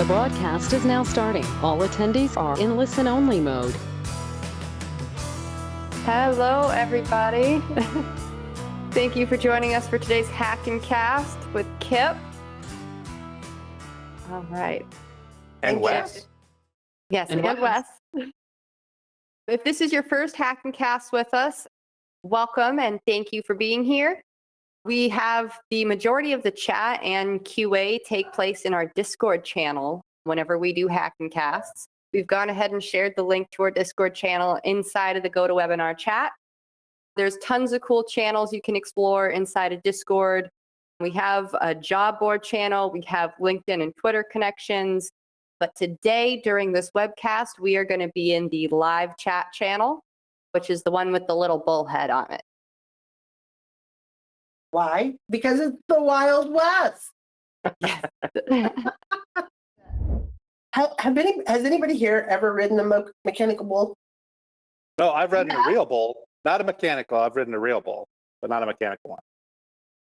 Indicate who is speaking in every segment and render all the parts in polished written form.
Speaker 1: broadcast is now starting. All attendees are in listen-only mode.
Speaker 2: Hello, everybody. Thank you for joining us for today's Hackin Cast with Kip. All right.
Speaker 3: And Wes.
Speaker 2: Yes, and Wes. If this is your first Hackin Cast with us, welcome and thank you for being here. We have the majority of the chat and QA take place in our Discord channel whenever we do Hackin Casts. We've gone ahead and shared the link to our Discord channel inside of the GoToWebinar chat. There's tons of cool channels you can explore inside of Discord. We have a job board channel. We have LinkedIn and Twitter connections. But today, during this webcast, we are going to be in the live chat channel, which is the one with the little bullhead on it.
Speaker 3: Why? Because it's the Wild West. Has anybody here ever ridden a mechanical bull?
Speaker 4: No, I've ridden a real bull, not a mechanical. I've ridden a real bull, but not a mechanical one.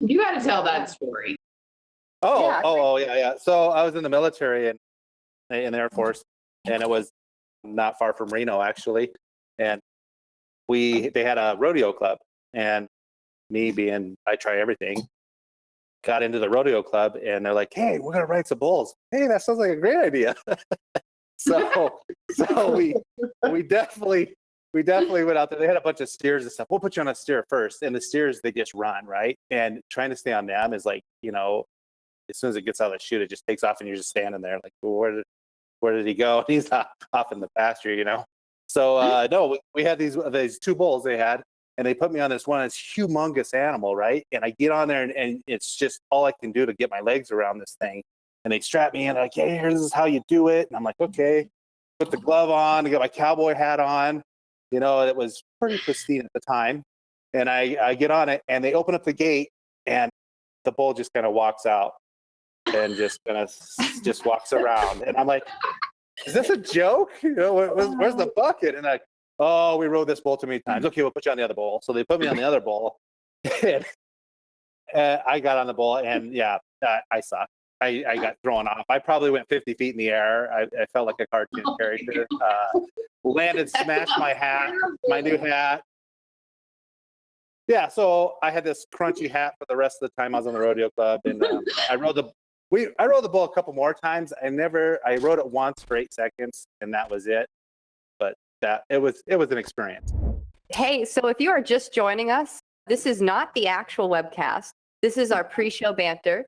Speaker 5: You got to tell that story.
Speaker 4: Yeah. So I was in the military and in the Air Force, and it was not far from Reno, actually. And they had a rodeo club, and me being, I try everything, got into the rodeo club, and they're like, "Hey, we're gonna ride some bulls." Hey, that sounds like a great idea. so we definitely went out there. They had a bunch of steers and stuff. We'll put you on a steer first, and the steers, they just run, right? And trying to stay on them is like, as soon as it gets out of the chute, it just takes off, and you're just standing there like, well, where did he go? He's off in the pasture, So no, we had these two bulls they had, and they put me on this humongous animal, right? And I get on there, and it's just all I can do to get my legs around this thing. And they strap me in, like, "Hey, this is how you do it." And I'm like, "Okay." Put the glove on, I got my cowboy hat on. It was pretty pristine at the time. And I get on it, and they open up the gate, and the bull just kind of walks out and just walks around. And I'm like, "Is this a joke? Where's the bucket?" And "Oh, we rode this bull too many times. Okay, we'll put you on the other bull." So they put me on the other bull. And I got on the bull, and yeah, I sucked. I got thrown off. I probably went 50 feet in the air. I felt like a cartoon character. Landed, smashed my new hat. Yeah, so I had this crunchy hat for the rest of the time I was on the rodeo club, and I rode the bull a couple more times. I rode it once for 8 seconds, and that was it. But it was an experience.
Speaker 2: Hey, so if you are just joining us, this is not the actual webcast. This is our pre-show banter.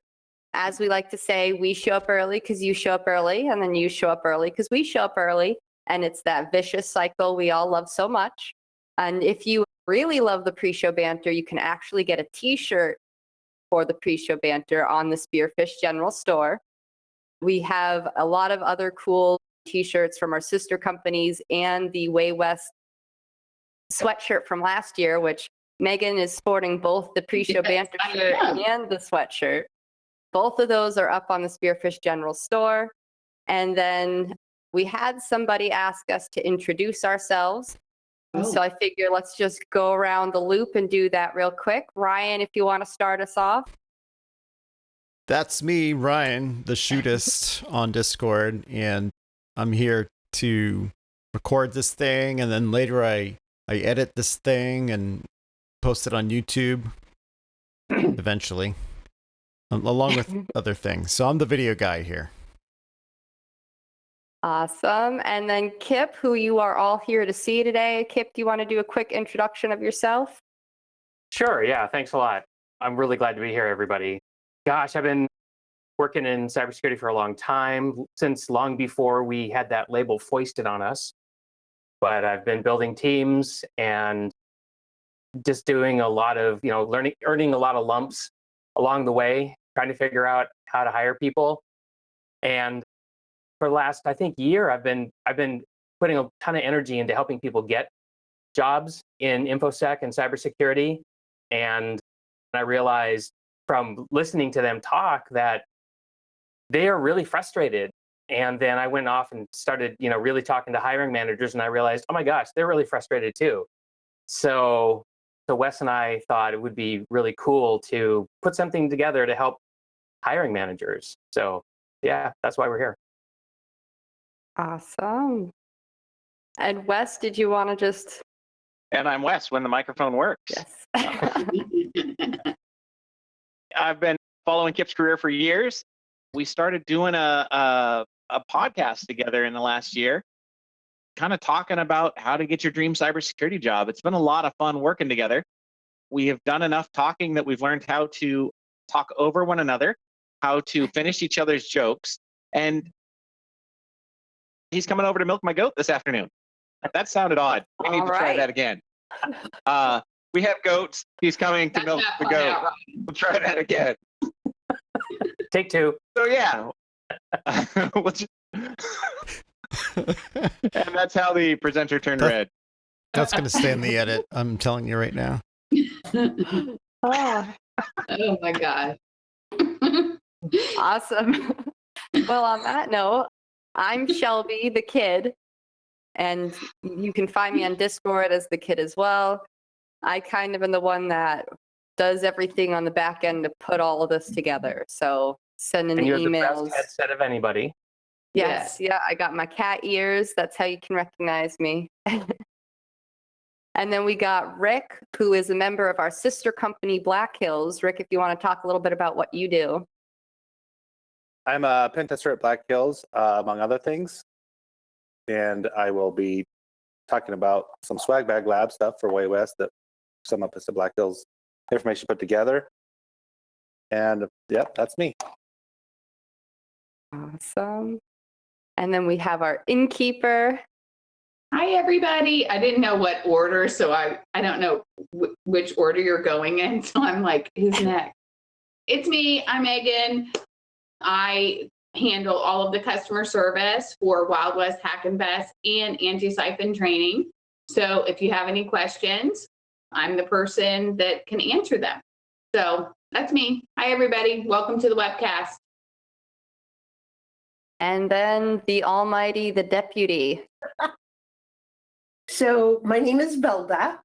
Speaker 2: As we like to say, we show up early because you show up early, and then you show up early because we show up early. And it's that vicious cycle we all love so much. And if you really love the pre-show banter, you can actually get a t-shirt for the pre-show banter on the Spearphish General Store. We have a lot of other cool t-shirts from our sister companies and the Way West sweatshirt from last year, which Megan is sporting both the pre-show banter shirt and the sweatshirt. Both of those are up on the Spearphish General Store. And then we had somebody ask us to introduce ourselves. So I figure let's just go around the loop and do that real quick. Ryan, if you want to start us off.
Speaker 6: That's me, Ryan, the shootist on Discord, and I'm here to record this thing, and then later I edit this thing and post it on YouTube eventually, along with other things. So I'm the video guy here.
Speaker 2: Awesome. And then Kip, who you are all here to see today. Kip, do you want to do a quick introduction of yourself?
Speaker 7: Sure. Yeah. Thanks a lot. I'm really glad to be here, everybody. Gosh, I've been working in cybersecurity for a long time, since long before we had that label foisted on us. But I've been building teams and just doing a lot of, earning a lot of lumps along the way, trying to figure out how to hire people. And for the last, I think, year, I've been putting a ton of energy into helping people get jobs in InfoSec and cybersecurity. And I realized from listening to them talk that they are really frustrated. And then I went off and started, really talking to hiring managers, and I realized, oh my gosh, they're really frustrated too. So Wes and I thought it would be really cool to put something together to help hiring managers. So yeah, that's why we're here.
Speaker 2: Awesome. And Wes, did you want to just?
Speaker 8: And I'm Wes when the microphone works.
Speaker 2: Yes.
Speaker 8: I've been following Kip's career for years. We started doing a podcast together in the last year, kind of talking about how to get your dream cybersecurity job. It's been a lot of fun working together. We have done enough talking that we've learned how to talk over one another, how to finish each other's jokes, and he's coming over to milk my goat this afternoon. That sounded odd. We need to try that again. We have goats. He's coming to milk the goat. We'll try that again.
Speaker 7: Take two.
Speaker 8: So yeah. And that's how the presenter turned red.
Speaker 6: That's going to stay in the edit. I'm telling you right now.
Speaker 2: Oh,
Speaker 5: Oh my God.
Speaker 2: awesome. Well, on that note, I'm Shelby, the kid, and you can find me on Discord as the kid as well. I kind of am the one that does everything on the back end to put all of this together. So sending
Speaker 7: And
Speaker 2: the
Speaker 7: you have the
Speaker 2: emails.
Speaker 7: best headset of anybody.
Speaker 2: Yes, yeah, I got my cat ears. That's how you can recognize me. And then we got Rick, who is a member of our sister company, Black Hills. Rick, if you want to talk a little bit about what you do.
Speaker 4: I'm a pen tester at Black Hills, among other things. And I will be talking about some swag bag lab stuff for Way West that some of us at Black Hills information put together. And yep, that's me.
Speaker 2: Awesome. And then we have our innkeeper.
Speaker 5: Hi, everybody. I didn't know what order, so I don't know which order you're going in. So I'm like, who's next? It's me. I'm Megan. I handle all of the customer service for Wild West Hackin Fest and anti-siphon training. So if you have any questions, I'm the person that can answer them. So that's me. Hi, everybody. Welcome to the webcast.
Speaker 2: And then the almighty, the deputy.
Speaker 3: So my name is Velda,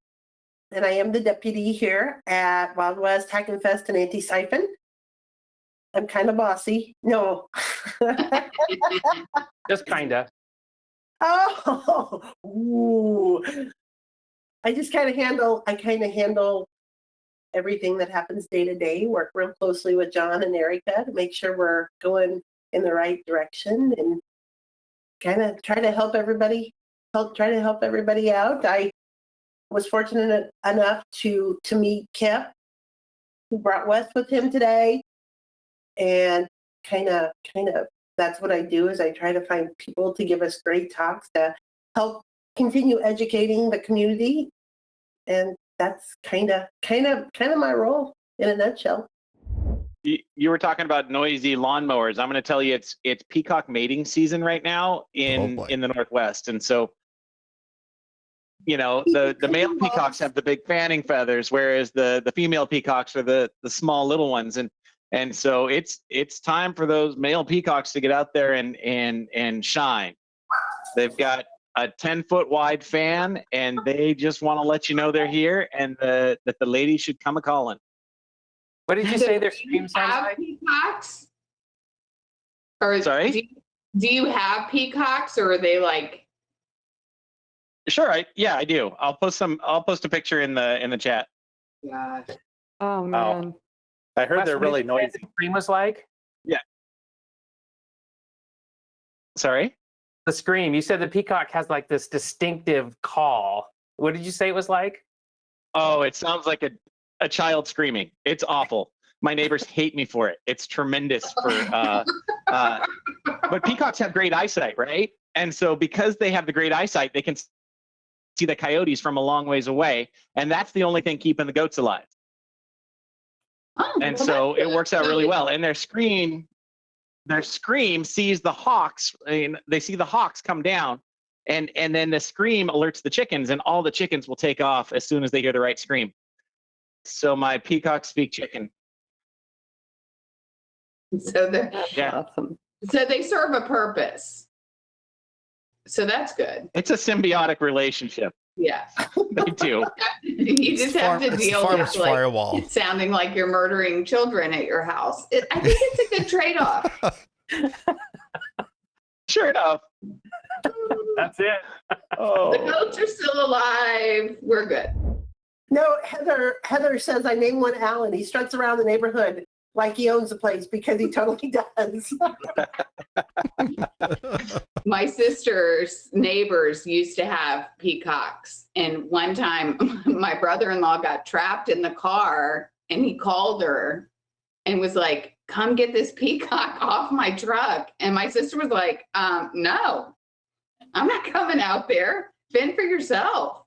Speaker 3: and I am the deputy here at Wild West Hackin Fest and Anti-Siphon. I'm kind of bossy. No.
Speaker 7: Just kinda.
Speaker 3: Oh, ooh. I kind of handle everything that happens day to day, work real closely with John and Erica to make sure we're going in the right direction and kind of try to help everybody out. I was fortunate enough to meet Kip, who brought Wes with him today, and kind of that's what I do is I try to find people to give us great talks to help continue educating the community, and that's kind of my role in a nutshell.
Speaker 8: You were talking about noisy lawnmowers. I'm going to tell you, it's peacock mating season right now in the Northwest, and so the male peacocks have the big fanning feathers, whereas the female peacocks are the small little ones, and so it's time for those male peacocks to get out there and shine. They've got a 10-foot wide fan, and they just want to let you know they're here and that the ladies should come a calling.
Speaker 7: What did you say their scream sounds like?
Speaker 5: Peacocks? Or
Speaker 8: Sorry?
Speaker 5: Do you have peacocks, or are they like?
Speaker 8: Sure, I do. I'll post a picture in the chat.
Speaker 5: Gosh.
Speaker 2: Oh man.
Speaker 4: I heard
Speaker 7: Wes,
Speaker 4: they're
Speaker 7: what did
Speaker 4: really
Speaker 7: you say
Speaker 4: noisy.
Speaker 7: the scream was like?
Speaker 8: Yeah. Sorry?
Speaker 7: The scream. You said the peacock has like this distinctive call. What did you say it was like?
Speaker 8: Oh, it sounds like a child screaming. It's awful. My neighbors hate me for it. It's tremendous but peacocks have great eyesight, right? And so because they have the great eyesight, they can see the coyotes from a long ways away, and that's the only thing keeping the goats alive.
Speaker 5: Oh,
Speaker 8: And
Speaker 5: well,
Speaker 8: so
Speaker 5: that's
Speaker 8: it works out really well. And their scream sees the hawks. They see the hawks come down, and then the scream alerts the chickens, and all the chickens will take off as soon as they hear the right scream. So my peacocks speak chicken.
Speaker 5: So they
Speaker 2: Awesome.
Speaker 5: so they serve a purpose. So that's good.
Speaker 8: It's a symbiotic relationship.
Speaker 5: Yeah.
Speaker 8: They do.
Speaker 5: You just have to deal with
Speaker 6: firewall.
Speaker 5: it sounding like you're murdering children at your house. I think it's a good trade-off.
Speaker 8: Sure enough.
Speaker 7: That's it.
Speaker 5: The
Speaker 8: Oh,
Speaker 5: goats are still alive. We're good.
Speaker 3: No, Heather says I name one Alan. He struts around the neighborhood like he owns the place because he totally does.
Speaker 5: My sister's neighbors used to have peacocks. And one time my brother-in-law got trapped in the car and he called her and was like, come get this peacock off my truck. And my sister was like, no, I'm not coming out there. Fend for yourself.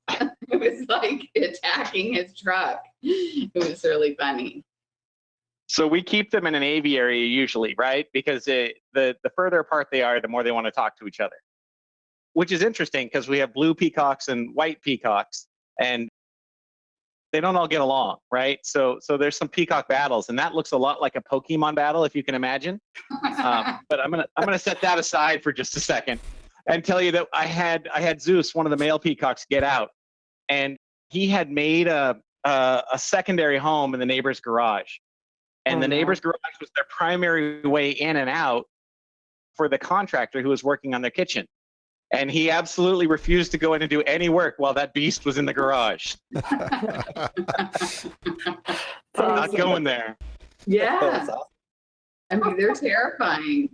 Speaker 5: It was like attacking his truck. It was really funny.
Speaker 8: so we keep them in an aviary usually, right? Because the further apart they are, the more they want to talk to each other. Which is interesting because we have blue peacocks and white peacocks, and they don't all get along, right? So there's some peacock battles, and that looks a lot like a Pokemon battle, if you can imagine. But I'm gonna set that aside for just a second and tell you that I had Zeus, one of the male peacocks, get out, and he had made a secondary home in the neighbor's garage, and the neighbor's garage was their primary way in and out for the contractor who was working on their kitchen. And he absolutely refused to go in and do any work while that beast was in the garage. Not going there.
Speaker 5: Yeah. I mean, they're terrifying.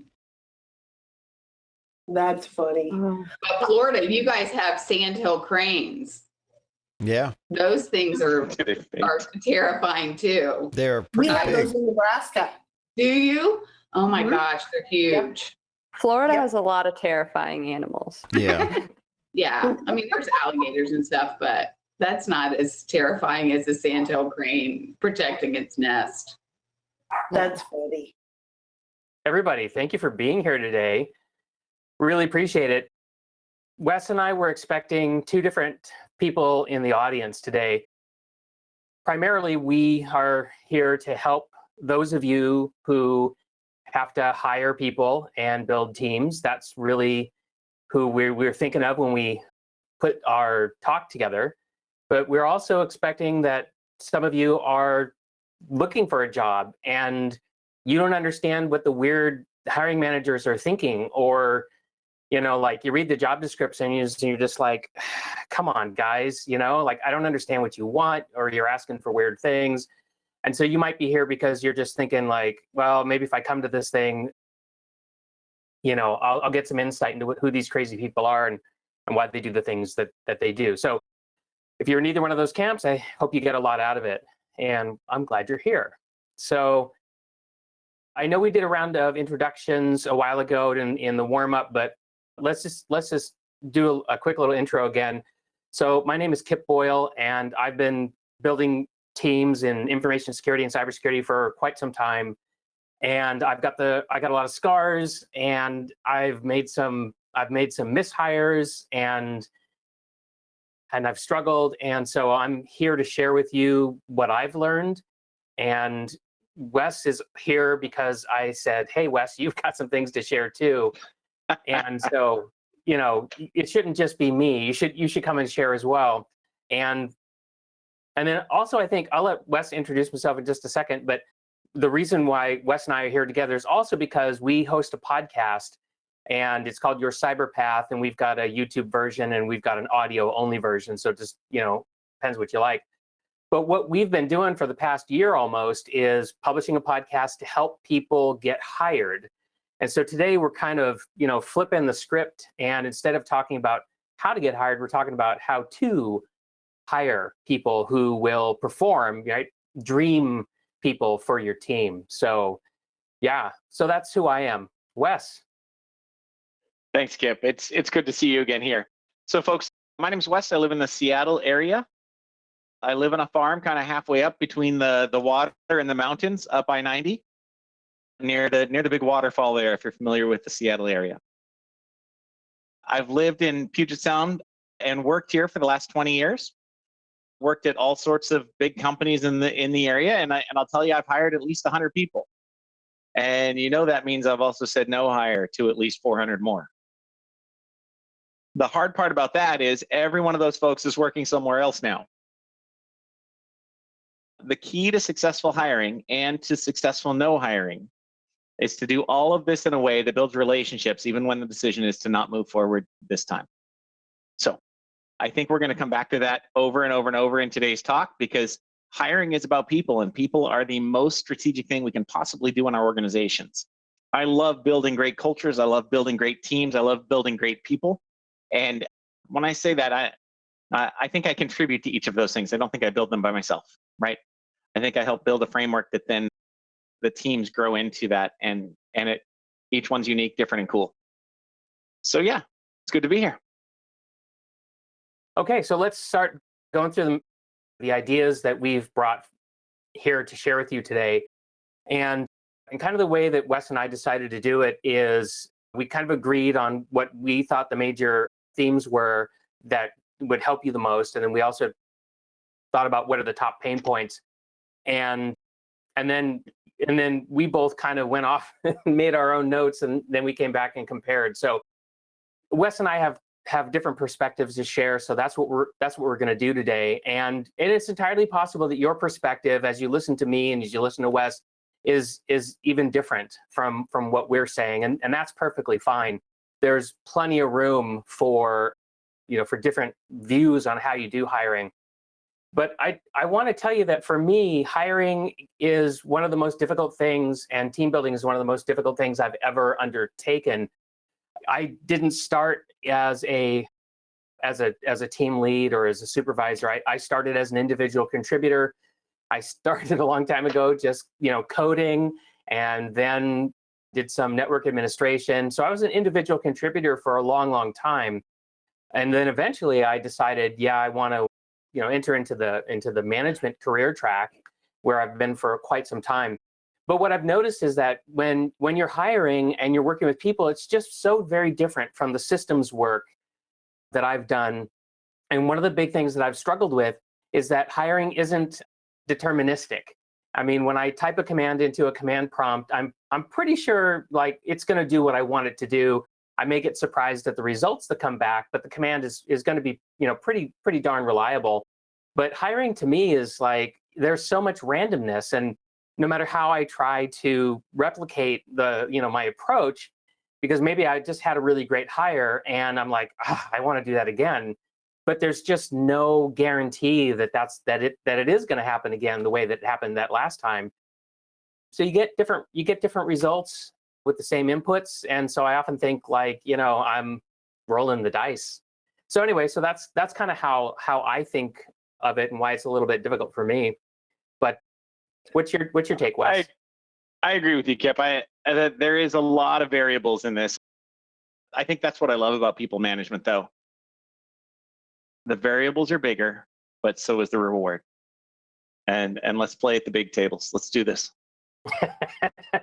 Speaker 3: That's funny.
Speaker 5: But Florida, you guys have sandhill cranes.
Speaker 6: Yeah,
Speaker 5: Those things are terrifying too.
Speaker 6: they're
Speaker 3: We
Speaker 6: pretty
Speaker 3: have
Speaker 6: big.
Speaker 3: those in Nebraska.
Speaker 5: Do you? Oh my
Speaker 3: Mhm.
Speaker 5: gosh, they're huge.
Speaker 2: Florida
Speaker 3: Yep.
Speaker 2: has a lot of terrifying animals.
Speaker 6: Yeah.
Speaker 5: Yeah. I mean, there's alligators and stuff, but that's not as terrifying as a sandhill crane protecting its nest.
Speaker 3: That's funny.
Speaker 7: Everybody, thank you for being here today. Really appreciate it. Wes and I were expecting two different people in the audience today. Primarily, we are here to help those of you who have to hire people and build teams. That's really who we're thinking of when we put our talk together. But we're also expecting that some of you are looking for a job and you don't understand what the weird hiring managers are thinking, or like you read the job description and you're just like, come on, guys, like I don't understand what you want, or you're asking for weird things. And so you might be here because you're just thinking like, well, maybe if I come to this thing, I'll get some insight into who these crazy people are and why they do the things that they do. So if you're in either one of those camps, I hope you get a lot out of it. And I'm glad you're here. So I know we did a round of introductions a while ago in the warm-up, but let's just do a quick little intro again. So my name is Kip Boyle, and I've been building teams in information security and cybersecurity for quite some time. And I got a lot of scars, and I've made some mishires, and I've struggled. And so I'm here to share with you what I've learned. And Wes is here because I said, hey, Wes, you've got some things to share too. And so, it shouldn't just be me. You should come and share as well. And then also, I think I'll let Wes introduce himself in just a second. But the reason why Wes and I are here together is also because we host a podcast, and it's called Your Cyber Path. And we've got a YouTube version and we've got an audio only version. So just, depends what you like. But what we've been doing for the past year almost is publishing a podcast to help people get hired. And so today we're kind of, flipping the script, and instead of talking about how to get hired, we're talking about how to hire people who will perform, right? Dream people for your team. So yeah, so that's who I am. Wes.
Speaker 8: Thanks, Kip. It's good to see you again here. So folks, my name's Wes. I live in the Seattle area. I live on a farm kind of halfway up between the water and the mountains up I-90. Near the big waterfall there, if you're familiar with the Seattle area. I've lived in Puget Sound and worked here for the last 20 years. Worked at all sorts of big companies in the area, and I'll tell you, I've hired at least 100 people. And that means I've also said no hire to at least 400 more. The hard part about that is every one of those folks is working somewhere else now. The key to successful hiring and to successful no hiring is to do all of this in a way that builds relationships, even when the decision is to not move forward this time. So I think we're going to come back to that over and over and over in today's talk, because hiring is about people, and people are the most strategic thing we can possibly do in our organizations. I love building great cultures. I love building great teams. I love building great people. And when I say that, I think I contribute to each of those things. I don't think I build them by myself, right? I think I help build a framework that then the teams grow into that, and each one's unique, different, and cool. So yeah, it's good to be here.
Speaker 7: Okay, so let's start going through the ideas that we've brought here to share with you today. And kind of the way that Wes and I decided to do it is we kind of agreed on what we thought the major themes were that would help you the most. And then we also thought about what are the top pain points. And then we both kind of went off and made our own notes, and then we came back and compared. So Wes and I have different perspectives to share, so that's what we're going to do today. And it's entirely possible that your perspective, as you listen to me and as you listen to Wes, is even different from what we're saying, and that's perfectly fine. There's plenty of room for different views on how you do hiring. But I want to tell you that for me, hiring is one of the most difficult things, and team building is one of the most difficult things I've ever undertaken. I didn't start as a team lead or as a supervisor. I started as an individual contributor. I started a long time ago just coding, and then did some network administration. So I was an individual contributor for a long time. And then eventually I decided, yeah, I want to enter into the management career track, where I've been for quite some time. But what I've noticed is that when you're hiring and you're working with people, it's just so very different from the systems work that I've done. And one of the big things that I've struggled with is that hiring isn't deterministic. I mean, when I type a command into a command prompt, I'm pretty sure like it's going to do what I want it to do. I may get surprised at the results that come back, but the command is going to be pretty darn reliable. But hiring to me is like there's so much randomness, and no matter how I try to replicate my approach, because maybe I just had a really great hire and I'm like, I want to do that again, but there's just no guarantee that it is going to happen again the way that it happened that last time. So you get different results with the same inputs, and so I often think like I'm rolling the dice. So anyway, so that's kind of how I think of it and why it's a little bit difficult for me. But what's your take, Wes?
Speaker 8: I agree with you, Kip. There is a lot of variables in this. I think that's what I love about people management, though. The variables are bigger, but so is the reward. And let's play at the big tables. Let's do this.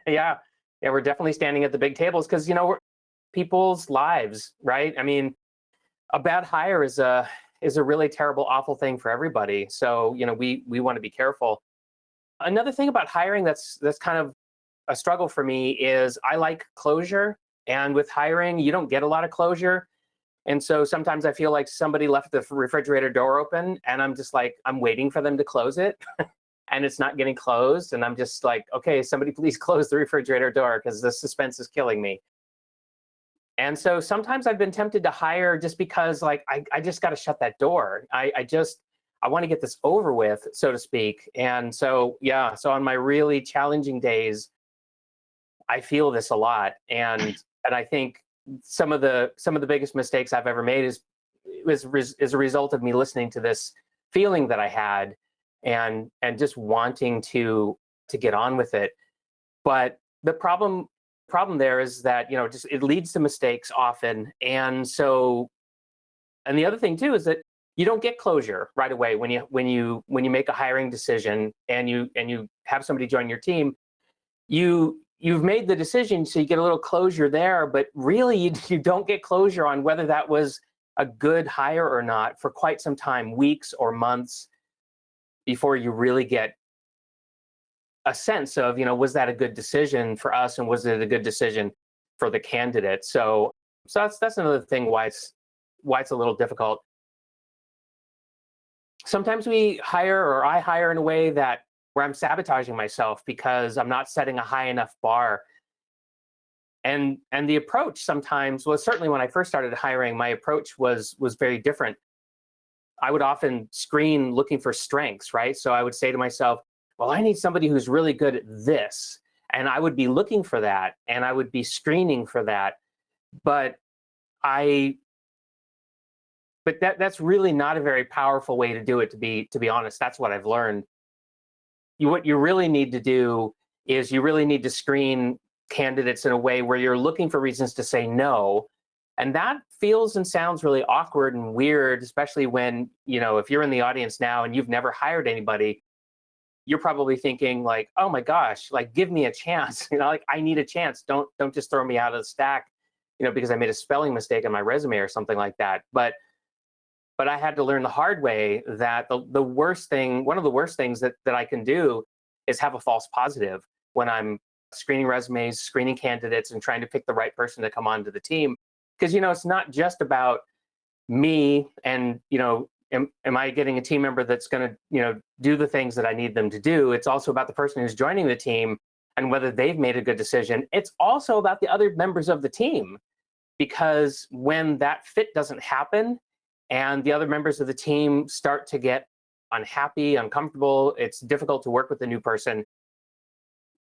Speaker 7: Yeah, we're definitely standing at the big tables because we're people's lives, right? I mean, a bad hire is a really terrible, awful thing for everybody. So we want to be careful. Another thing about hiring that's kind of a struggle for me is I like closure, and with hiring you don't get a lot of closure, and so sometimes I feel like somebody left the refrigerator door open and I'm just like I'm waiting for them to close it and it's not getting closed, and I'm just like, okay, somebody please close the refrigerator door because the suspense is killing me. And so sometimes I've been tempted to hire just because like I just got to shut that door. I want to get this over with, so to speak. And so, yeah, so on my really challenging days, I feel this a lot. And I think some of the biggest mistakes I've ever made is a result of me listening to this feeling that I had and just wanting to get on with it. But the problem there is that, just it leads to mistakes often. And the other thing too is that you don't get closure right away when you make a hiring decision and you have somebody join your team. You've made the decision, so you get a little closure there, but really you don't get closure on whether that was a good hire or not for quite some time, weeks or months, before you really get a sense of, was that a good decision for us, and was it a good decision for the candidate? So that's another thing why it's a little difficult. Sometimes I hire in a way where I'm sabotaging myself because I'm not setting a high enough bar. And the approach sometimes was, certainly when I first started hiring, my approach was very different. I would often screen looking for strengths, right? So I would say to myself, well, I need somebody who's really good at this. And I would be looking for that, and I would be screening for that. But that's really not a very powerful way to do it, to be honest. That's what I've learned. What you really need to do is you really need to screen candidates in a way where you're looking for reasons to say no. And that feels and sounds really awkward and weird, especially when, if you're in the audience now and you've never hired anybody, you're probably thinking like, oh my gosh, like, give me a chance. Like, I need a chance. Don't just throw me out of the stack, because I made a spelling mistake on my resume or something like that. But I had to learn the hard way that one of the worst things that I can do is have a false positive when I'm screening resumes, screening candidates, and trying to pick the right person to come onto the team. Because, it's not just about me and, am I getting a team member that's going to, do the things that I need them to do? It's also about the person who's joining the team and whether they've made a good decision. It's also about the other members of the team, because when that fit doesn't happen and the other members of the team start to get unhappy, uncomfortable, it's difficult to work with the new person,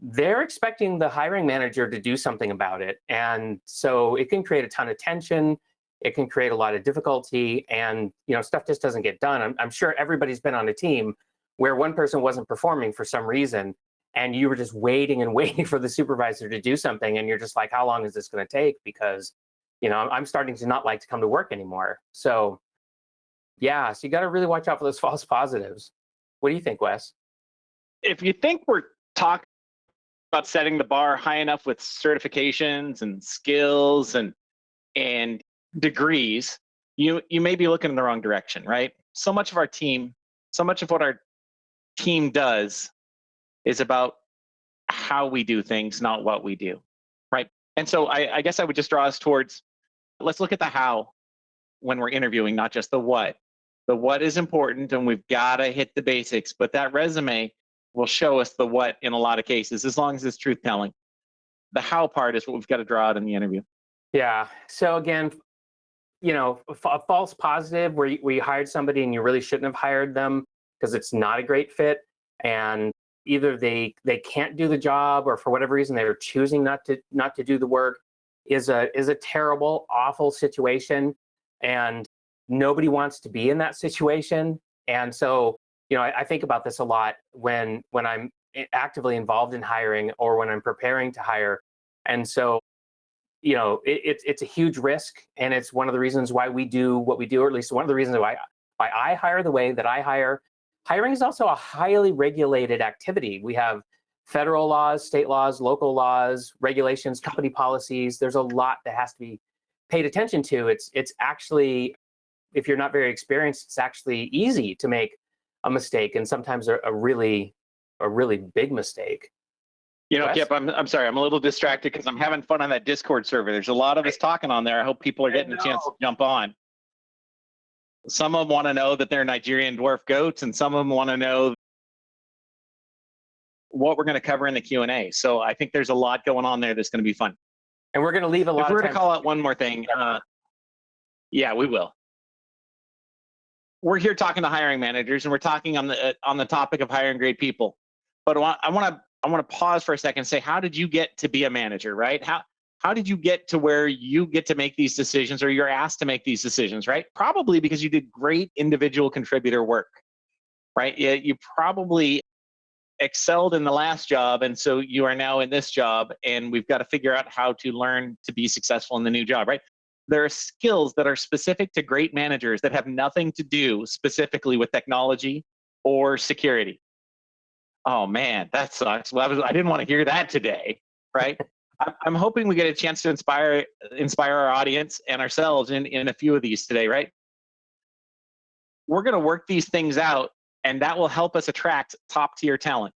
Speaker 7: they're expecting the hiring manager to do something about it. And so it can create a ton of tension. It can create a lot of difficulty, and stuff just doesn't get done. I'm sure everybody's been on a team where one person wasn't performing for some reason, and you were just waiting and waiting for the supervisor to do something, and you're just like, how long is this going to take? Because I'm starting to not like to come to work anymore. So yeah, so you got to really watch out for those false positives. What do you think, Wes?
Speaker 8: If you think we're talking about setting the bar high enough with certifications and skills and degrees, you may be looking in the wrong direction, right? So much of what our team does is about how we do things, not what we do, right? And so I guess I would just draw us towards, let's look at the how when we're interviewing, not just the what. The what is important, and we've got to hit the basics, but that resume will show us the what in a lot of cases, as long as it's truth telling. The how part is what we've got to draw out in the interview.
Speaker 7: Yeah. So again, a false positive where you hired somebody and you really shouldn't have hired them because it's not a great fit, and either they can't do the job, or for whatever reason they're choosing not to do the work, is a terrible, awful situation, and nobody wants to be in that situation. And so I think about this a lot when I'm actively involved in hiring or when I'm preparing to hire. And so it's a huge risk, and it's one of the reasons why we do what we do, or at least one of the reasons why I hire the way that I hire. Hiring is also a highly regulated activity. We have federal laws, state laws, local laws, regulations, company policies. There's a lot that has to be paid attention to. It's actually, if you're not very experienced, it's actually easy to make a mistake, and sometimes a really big mistake. Wes?
Speaker 8: Kip, I'm sorry, I'm a little distracted because I'm having fun on that Discord server. There's a lot of us talking on there. I hope people are getting a chance to jump on. Some of them want to know that they're Nigerian dwarf goats, and some of them want to know what we're going to cover in the Q&A. So I think there's a lot going on there that's going to be fun.
Speaker 7: And we're going to leave a lot
Speaker 8: If
Speaker 7: of
Speaker 8: we're
Speaker 7: time.
Speaker 8: to call out one more thing, yeah, we will. We're here talking to hiring managers, and we're talking on the topic of hiring great people. But I want to pause for a second and say, how did you get to be a manager, right? How did you get to where you get to make these decisions, or you're asked to make these decisions, right? Probably because you did great individual contributor work, right? You probably excelled in the last job, and so you are now in this job, and we've got to figure out how to learn to be successful in the new job, right? There are skills that are specific to great managers that have nothing to do specifically with technology or security. Oh man, that sucks. Well, I didn't want to hear that today, right? I'm hoping we get a chance to inspire our audience and ourselves in a few of these today, right? We're going to work these things out, and that will help us attract top tier talent.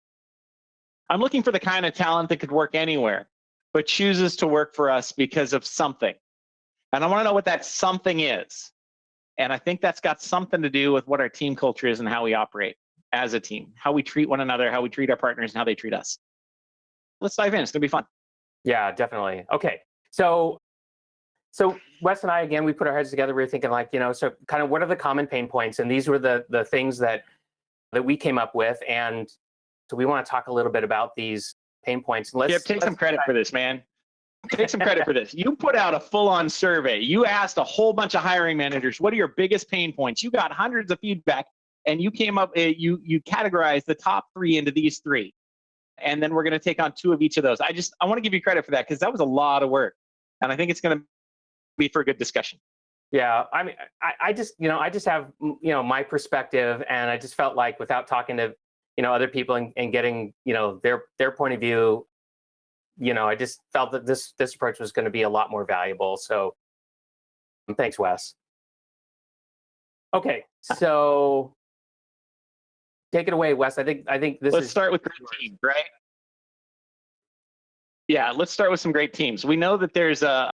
Speaker 8: I'm looking for the kind of talent that could work anywhere, but chooses to work for us because of something. And I want to know what that something is. And I think that's got something to do with what our team culture is and how we operate as a team, how we treat one another, how we treat our partners, and how they treat us. Let's dive in. It's going to be fun.
Speaker 7: Yeah, definitely. Okay, So Wes and I, again, we put our heads together. We were thinking like, so kind of what are the common pain points? And these were the things that we came up with. And so we want to talk a little bit about these pain points.
Speaker 8: Kip, take some credit for this, man. Take some credit for this. You put out a full-on survey. You asked a whole bunch of hiring managers, what are your biggest pain points? You got hundreds of feedback, and you came up, you categorized the top 3 into these 3. And then we're going to take on 2 of each of those. I want to give you credit for that, because that was a lot of work. And I think it's going to be for a good discussion.
Speaker 7: Yeah, I mean, I just have, my perspective, and I just felt like without talking to, other people and getting, their point of view, I just felt that this approach was going to be a lot more valuable. So thanks, Wes. Okay, so take it away, Wes. I think this
Speaker 8: Let's start with great teams, right? Yeah, let's start with some great teams. We know that there's the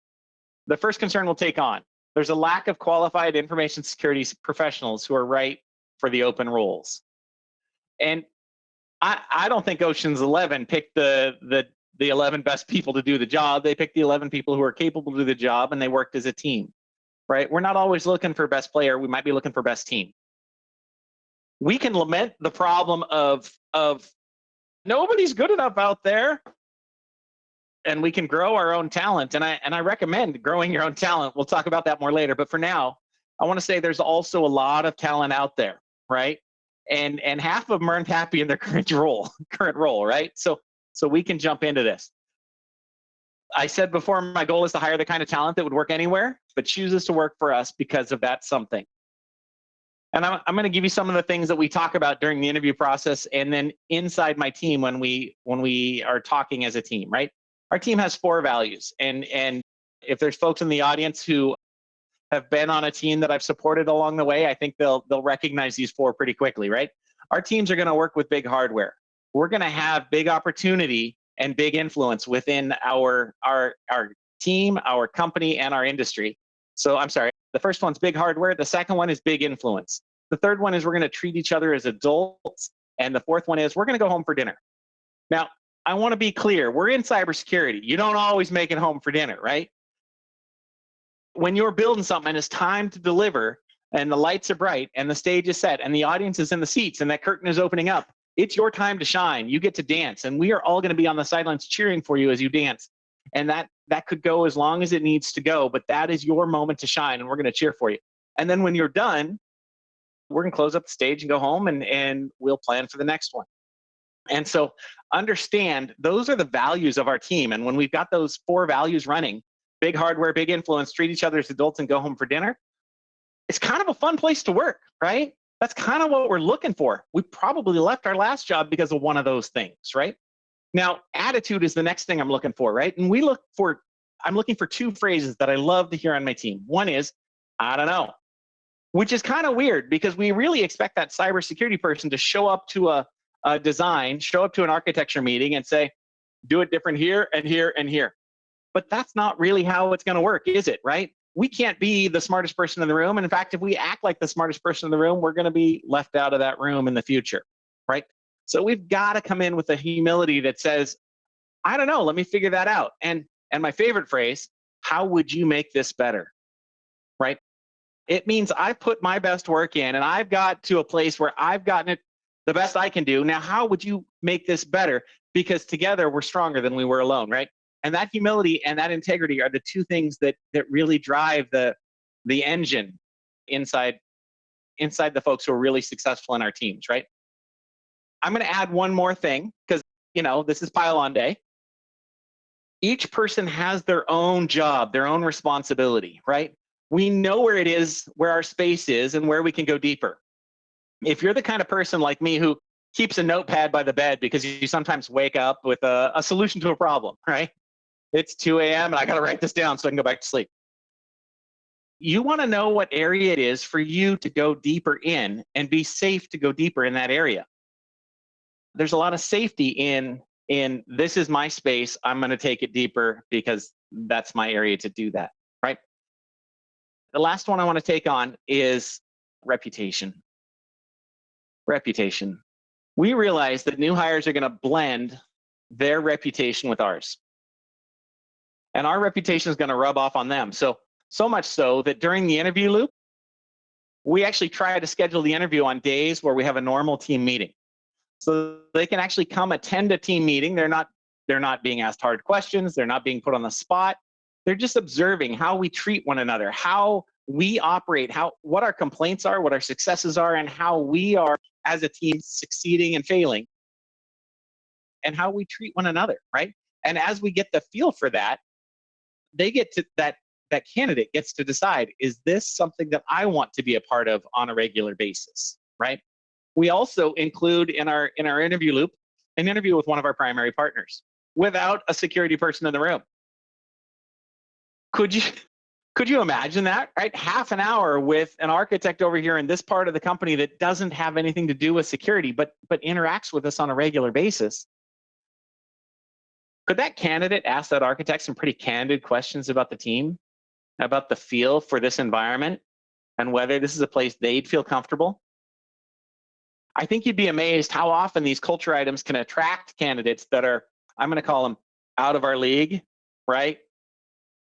Speaker 8: first concern we'll take on. There's a lack of qualified information security professionals who are right for the open roles. And I don't think Ocean's 11 picked the 11 best people to do the job. They picked the 11 people who are capable to do the job, and they worked as a team, right? We're not always looking for best player. We might be looking for best team. We can lament the problem of nobody's good enough out there, and we can grow our own talent. And I recommend growing your own talent. We'll talk about that more later. But for now, I want to say there's also a lot of talent out there, right? And half of them aren't happy in their current role, right? So we can jump into this. I said before, my goal is to hire the kind of talent that would work anywhere, but chooses to work for us because of that something. And I'm going to give you some of the things that we talk about during the interview process, and then inside my team when we are talking as a team, right? Our team has 4 values, and if there's folks in the audience who have been on a team that I've supported along the way, I think they'll recognize these 4 pretty quickly, right? Our teams are going to work with big hardware. We're going to have big opportunity and big influence within our team, our company, and our industry. So I'm sorry, the first one's big hardware. The second one is big influence. The third one is we're going to treat each other as adults. And the fourth one is we're going to go home for dinner. Now, I want to be clear. We're in cybersecurity. You don't always make it home for dinner, right? When you're building something and it's time to deliver and the lights are bright and the stage is set and the audience is in the seats and that curtain is opening up, it's your time to shine. You get to dance, and we are all going to be on the sidelines cheering for you as you dance. And that could go as long as it needs to go, but that is your moment to shine, and we're going to cheer for you. And then when you're done, we're going to close up the stage and go home, and we'll plan for the next one. And so understand those are the values of our team. And when we've got those 4 values running, big hardware, big influence, treat each other as adults, and go home for dinner, it's kind of a fun place to work, right? That's kind of what we're looking for. We probably left our last job because of one of those things, right? Now, attitude is the next thing I'm looking for, right? And I'm looking for 2 phrases that I love to hear on my team. One is, I don't know, which is kind of weird because we really expect that cybersecurity person to show up to a design, show up to an architecture meeting and say, do it different here and here and here. But that's not really how it's going to work, is it, right? We can't be the smartest person in the room. And in fact, if we act like the smartest person in the room, we're going to be left out of that room in the future, right? So we've got to come in with a humility that says, I don't know, let me figure that out. And my favorite phrase, how would you make this better, right? It means I put my best work in and I've got to a place where I've gotten it the best I can do. Now, how would you make this better? Because together we're stronger than we were alone, right? And that humility and that integrity are the 2 things that really drive the engine inside the folks who are really successful in our teams, right? I'm going to add one more thing because, this is pile-on day. Each person has their own job, their own responsibility, right? We know where it is, where our space is, and where we can go deeper. If you're the kind of person like me who keeps a notepad by the bed because you sometimes wake up with a solution to a problem, right? It's 2 a.m. and I got to write this down so I can go back to sleep. You want to know what area it is for you to go deeper in and be safe to go deeper in that area. There's a lot of safety in this is my space. I'm going to take it deeper because that's my area to do that, right? The last one I want to take on is reputation. Reputation. We realize that new hires are going to blend their reputation with ours. and our reputation is going to rub off on them. So much so that during the interview loop, we actually try to schedule the interview on days where we have a normal team meeting. So they can actually come attend a team meeting. They're not being asked hard questions. They're not being put on the spot. They're just observing how we treat one another, how we operate, what our complaints are, what our successes are, and how we are as a team succeeding and failing, and how we treat one another, right? And as we get the feel for that, they get to that candidate gets to decide, is this something that I want to be a part of on a regular basis, right? We also include in our interview loop an interview with one of our primary partners without a security person in the room. Could you imagine that, right? Half an hour with an architect over here in this part of the company that doesn't have anything to do with security, but interacts with us on a regular basis. Could that candidate ask that architect some pretty candid questions about the team, about the feel for this environment, and whether this is a place they'd feel comfortable? I think you'd be amazed how often these culture items can attract candidates that are, I'm going to call them out of our league, right?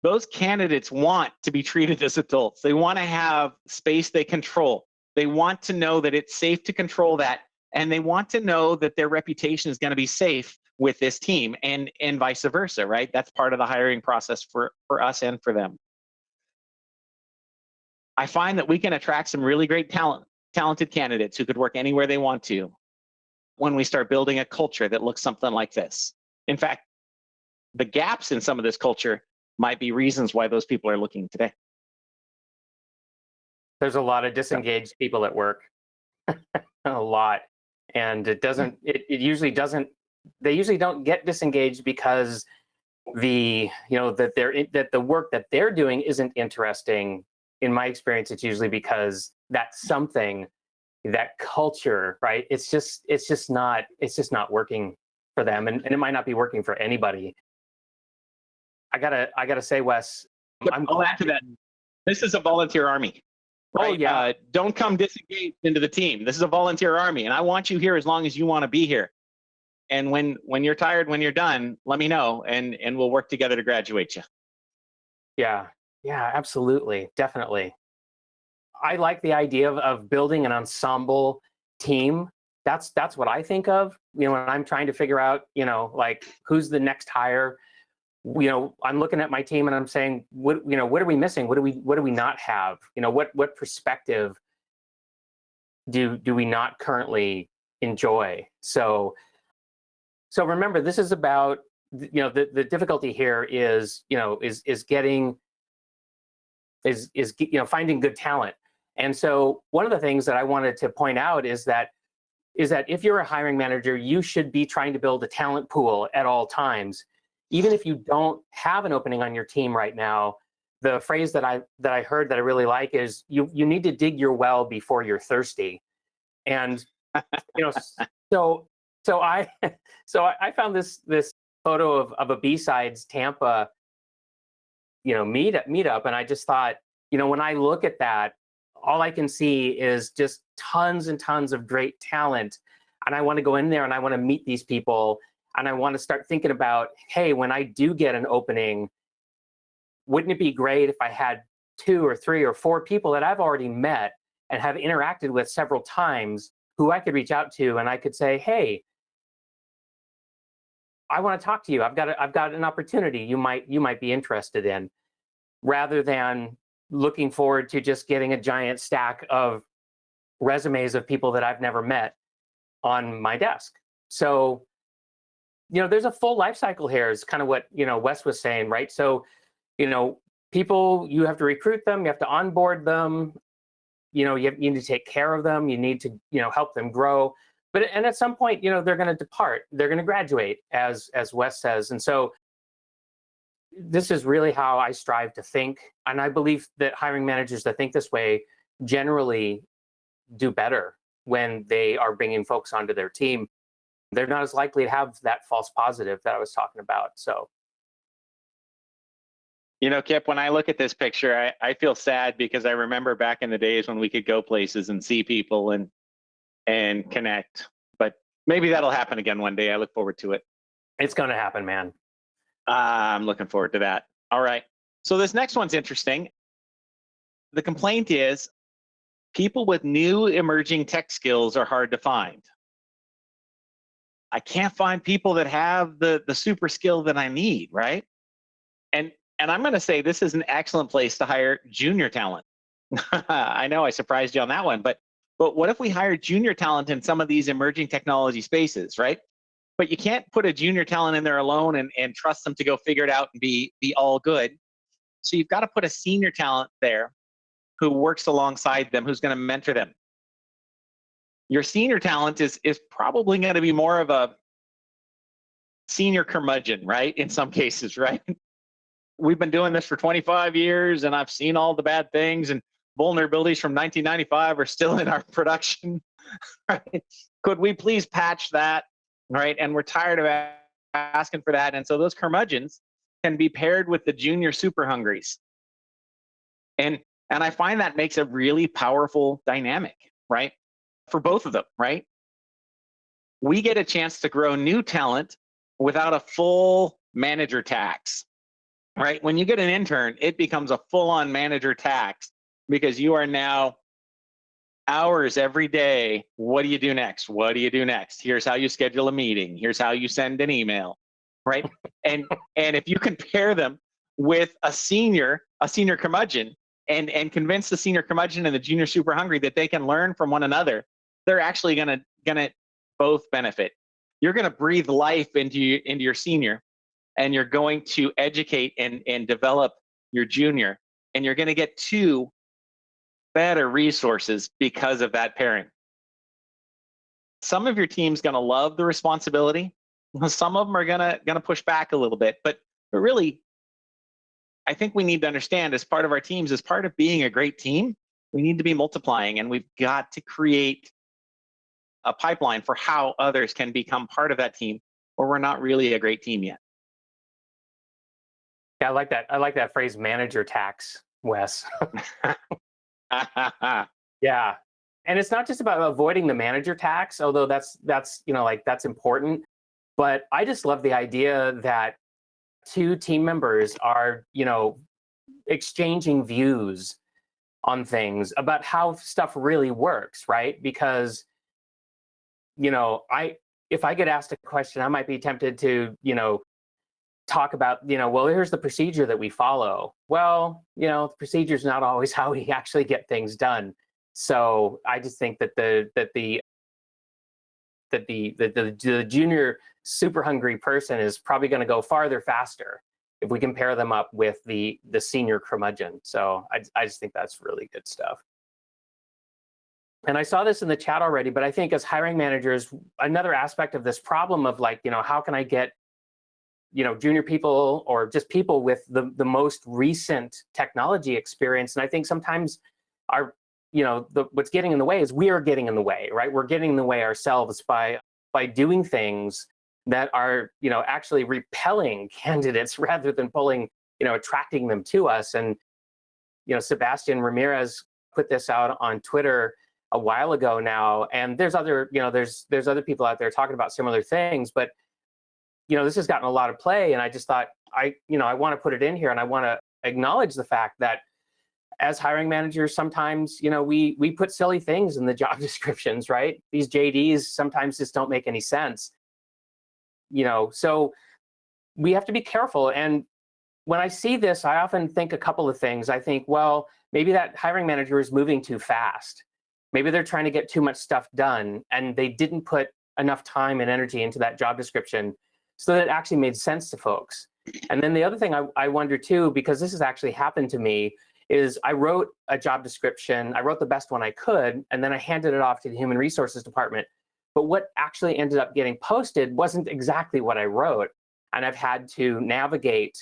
Speaker 8: Those candidates want to be treated as adults. They want to have space they control. They want to know that it's safe to control that, and they want to know that their reputation is going to be safe with this team, and vice versa, right? That's part of the hiring process for us and for them. I find that we can attract some really great talented candidates who could work anywhere they want to when we start building a culture that looks something like this. In fact, the gaps in some of this culture might be reasons why those people are looking today.
Speaker 7: There's a lot of disengaged people at work, a lot, and it usually doesn't. They usually don't get disengaged because that the work that they're doing isn't interesting. In my experience, it's usually because that's something, that culture, right? It's just not working for them, and it might not be working for anybody. I gotta say, Wes,
Speaker 8: I'll add to that. This is a volunteer army. Right?
Speaker 7: Oh yeah.
Speaker 8: Don't come disengaged into the team. This is a volunteer army, and I want you here as long as you want to be here. And when you're tired, when you're done, let me know, and we'll work together to graduate you.
Speaker 7: Yeah, absolutely, definitely. I like the idea of building an ensemble team. That's what I think of. When I'm trying to figure out, like who's the next hire. I'm looking at my team and I'm saying, what are we missing? What do we not have? What perspective do we not currently enjoy? So remember, this is about, the difficulty here is finding good talent. And so one of the things that I wanted to point out is that if you're a hiring manager, you should be trying to build a talent pool at all times. Even if you don't have an opening on your team right now, the phrase that I heard that I really like is you need to dig your well before you're thirsty. And so I found this photo of a B-Sides Tampa meetup, and I just thought, when I look at that, all I can see is just tons and tons of great talent, and I want to go in there and I want to meet these people. And I want to start thinking about, hey, when I do get an opening, wouldn't it be great if I had 2 or 3 or 4 people that I've already met and have interacted with several times who I could reach out to, and I could say, hey, I want to talk to you. I've got an opportunity you might be interested in, rather than looking forward to just getting a giant stack of resumes of people that I've never met on my desk. So there's a full life cycle here, is kind of what, Wes was saying, right? So, people, you have to recruit them, you have to onboard them, you need to take care of them, you need to, help them grow. And at some point, they're going to depart, they're going to graduate, as Wes says. And so this is really how I strive to think. And I believe that hiring managers that think this way generally do better when they are bringing folks onto their team. They're not as likely to have that false positive that I was talking about. So,
Speaker 8: Kip, when I look at this picture, I feel sad because I remember back in the days when we could go places and see people and connect. But maybe that'll happen again one day. I look forward to it.
Speaker 7: It's going to happen, man.
Speaker 8: I'm looking forward to that. All right. So this next one's interesting. The complaint is people with new emerging tech skills are hard to find. I can't find people that have the super skill that I need, right? And I'm going to say this is an excellent place to hire junior talent. I know I surprised you on that one, but what if we hire junior talent in some of these emerging technology spaces, right? But you can't put a junior talent in there alone and trust them to go figure it out and be all good. So you've got to put a senior talent there who works alongside them, who's going to mentor them. Your senior talent is probably going to be more of a senior curmudgeon, right? In some cases, right? We've been doing this for 25 years and I've seen all the bad things, and vulnerabilities from 1995 are still in our production, right? Could we please patch that, right? And we're tired of asking for that. And so those curmudgeons can be paired with the junior super hungries. And I find that makes a really powerful dynamic, right? For both of them, right? We get a chance to grow new talent without a full manager tax, right? When you get an intern, it becomes a full-on manager tax because you are now hours every day. What do you do next? What do you do next? Here's how you schedule a meeting. Here's how you send an email, right? and if you compare them with a senior curmudgeon and convince the senior curmudgeon and the junior super hungry that they can learn from one another, they're actually gonna both benefit. You're gonna breathe life into your senior, and you're going to educate and develop your junior, and you're gonna get two better resources because of that pairing. Some of your team's gonna love the responsibility. Some of them are gonna push back a little bit, but really, I think we need to understand, as part of our teams, as part of being a great team, we need to be multiplying, and we've got to create a pipeline for how others can become part of that team, or we're not really a great team yet.
Speaker 7: Yeah, I like that. I like that phrase, manager tax, Wes. Yeah. And it's not just about avoiding the manager tax, although that's that's important. But I just love the idea that two team members are, exchanging views on things about how stuff really works, right? Because, if I get asked a question, I might be tempted to, talk about, well, here's the procedure that we follow. Well, the procedure is not always how we actually get things done. So I just think that the junior super hungry person is probably going to go farther faster if we compare them up with the senior curmudgeon. So I just think that's really good stuff. And I saw this in the chat already, but I think as hiring managers, another aspect of this problem of how can I get junior people or just people with the most recent technology experience. And I think sometimes what's getting in the way is we are getting in the way, right? We're getting in the way ourselves by doing things that are, actually repelling candidates rather than attracting them to us. And, Sebastian Ramirez put this out on Twitter a while ago now, and there's other, there's other people out there talking about similar things, but this has gotten a lot of play, and I just thought I want to put it in here, and I want to acknowledge the fact that as hiring managers, sometimes we put silly things in the job descriptions, right? These JDs sometimes just don't make any sense, so we have to be careful. And when I see this, I often think a couple of things. I think, well, maybe that hiring manager is moving too fast. Maybe they're trying to get too much stuff done, and they didn't put enough time and energy into that job description so that it actually made sense to folks. And then the other thing I wonder too, because this has actually happened to me, is I wrote a job description, I wrote the best one I could, and then I handed it off to the human resources department. But what actually ended up getting posted wasn't exactly what I wrote. And I've had to navigate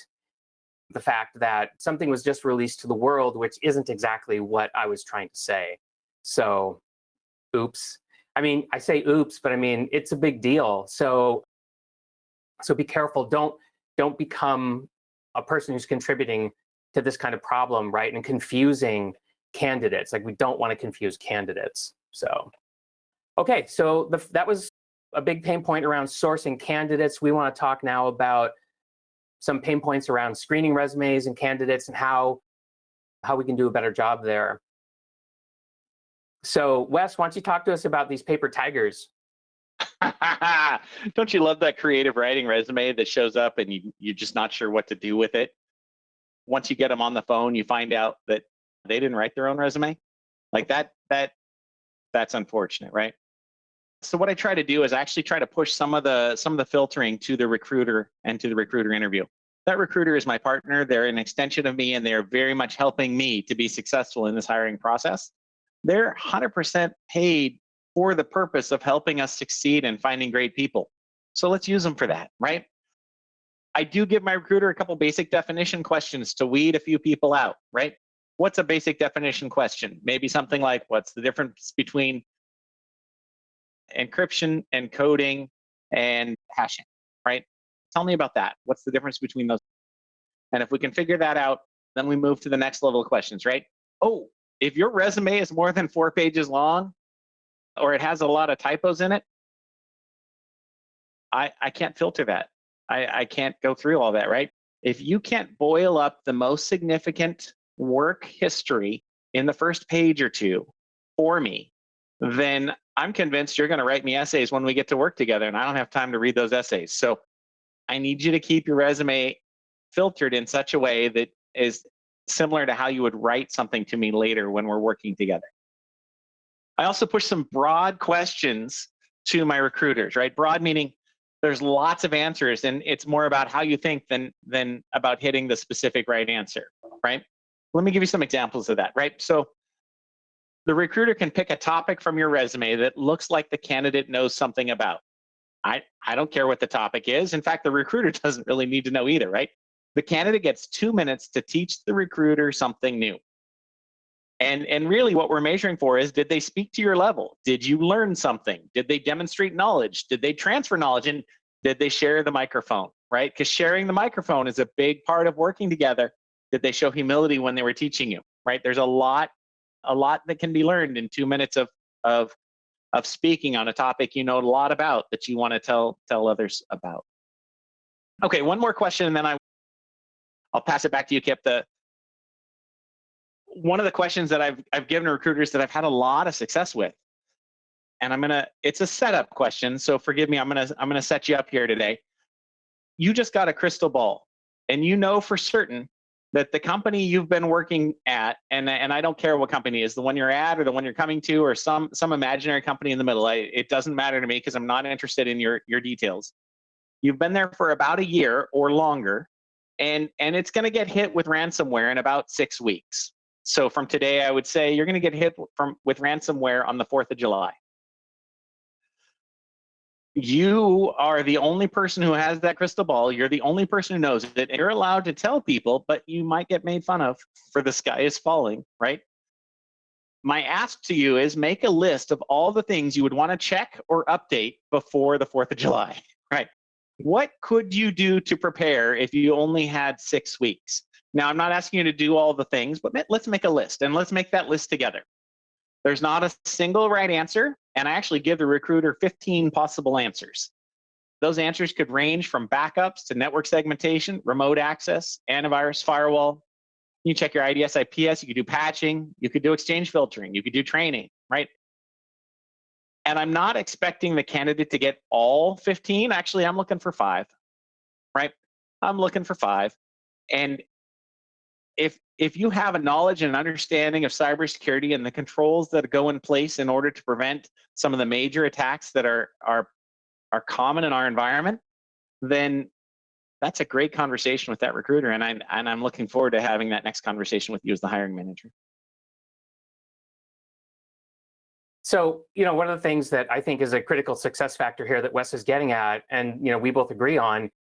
Speaker 7: the fact that something was just released to the world, which isn't exactly what I was trying to say. So, oops. I mean, I say oops, but I mean, it's a big deal. So be careful. Don't become a person who's contributing to this kind of problem, right? And confusing candidates. We don't want to confuse candidates. So, okay. So that was a big pain point around sourcing candidates. We want to talk now about some pain points around screening resumes and candidates and how we can do a better job there. So Wes, why don't you talk to us about these paper tigers?
Speaker 8: Don't you love that creative writing resume that shows up and you're just not sure what to do with it? Once you get them on the phone, you find out that they didn't write their own resume. Like that's unfortunate, right? So what I try to do is actually try to push some of the filtering to the recruiter and to the recruiter interview. That recruiter is my partner. They're an extension of me, and they're very much helping me to be successful in this hiring process. They're 100% paid for the purpose of helping us succeed and finding great people. So let's use them for that, right? I do give my recruiter a couple basic definition questions to weed a few people out, right? What's a basic definition question? Maybe something like, what's the difference between encryption, encoding, and hashing, right? Tell me about that. What's the difference between those? And if we can figure that out, then we move to the next level of questions, right? Oh, if your resume is more than 4 pages long, or it has a lot of typos in it, I can't filter that. I can't go through all that, right? If you can't boil up the most significant work history in the first page or two for me, then I'm convinced you're going to write me essays when we get to work together, and I don't have time to read those essays. So I need you to keep your resume filtered in such a way that is similar to how you would write something to me later when we're working together. I also push some broad questions to my recruiters, right? Broad meaning there's lots of answers, and it's more about how you think than about hitting the specific right answer, right? Let me give you some examples of that, right? So the recruiter can pick a topic from your resume that looks like the candidate knows something about. I don't care what the topic is. In fact, the recruiter doesn't really need to know either, right? The candidate gets 2 minutes to teach the recruiter something new. And really what we're measuring for is, did they speak to your level? Did you learn something? Did they demonstrate knowledge? Did they transfer knowledge? And did they share the microphone, right? Because sharing the microphone is a big part of working together. Did they show humility when they were teaching you, right? There's a lot that can be learn't in 2 minutes of speaking on a topic you know a lot about that you want to tell others about. Okay, one more question, and then I'll pass it back to you, Kip. One of the questions that I've given recruiters that I've had a lot of success with, and it's a setup question, so forgive me, I'm gonna set you up here today. You just got a crystal ball, and you know for certain that the company you've been working at, and I don't care what company it is, the one you're at or the one you're coming to, or some imaginary company in the middle, it doesn't matter to me because I'm not interested in your details. You've been there for about a year or longer, and it's going to get hit with ransomware in about 6 weeks. So from today, I would say you're going to get hit with ransomware on the 4th of July. You are the only person who has that crystal ball. You're the only person who knows it. You're allowed to tell people, but you might get made fun of for the sky is falling, right? My ask to you is make a list of all the things you would want to check or update before the 4th of July, right? What could you do to prepare if you only had 6 weeks? Now, I'm not asking you to do all the things, but let's make a list, and let's make that list together. There's not a single right answer, and I actually give the recruiter 15 possible answers. Those answers could range from backups to network segmentation, remote access, antivirus, firewall. You check your IDS, IPS, you could do patching, you could do exchange filtering, you could do training, right? And I'm not expecting the candidate to get all 15. Actually, I'm looking for 5, right? I'm looking for 5. And if you have a knowledge and an understanding of cybersecurity and the controls that go in place in order to prevent some of the major attacks that are common in our environment, then that's a great conversation with that recruiter, and I'm looking forward to having that next conversation with you as the hiring manager.
Speaker 7: So, one of the things that I think is a critical success factor here that Wes is getting at, and we both agree on,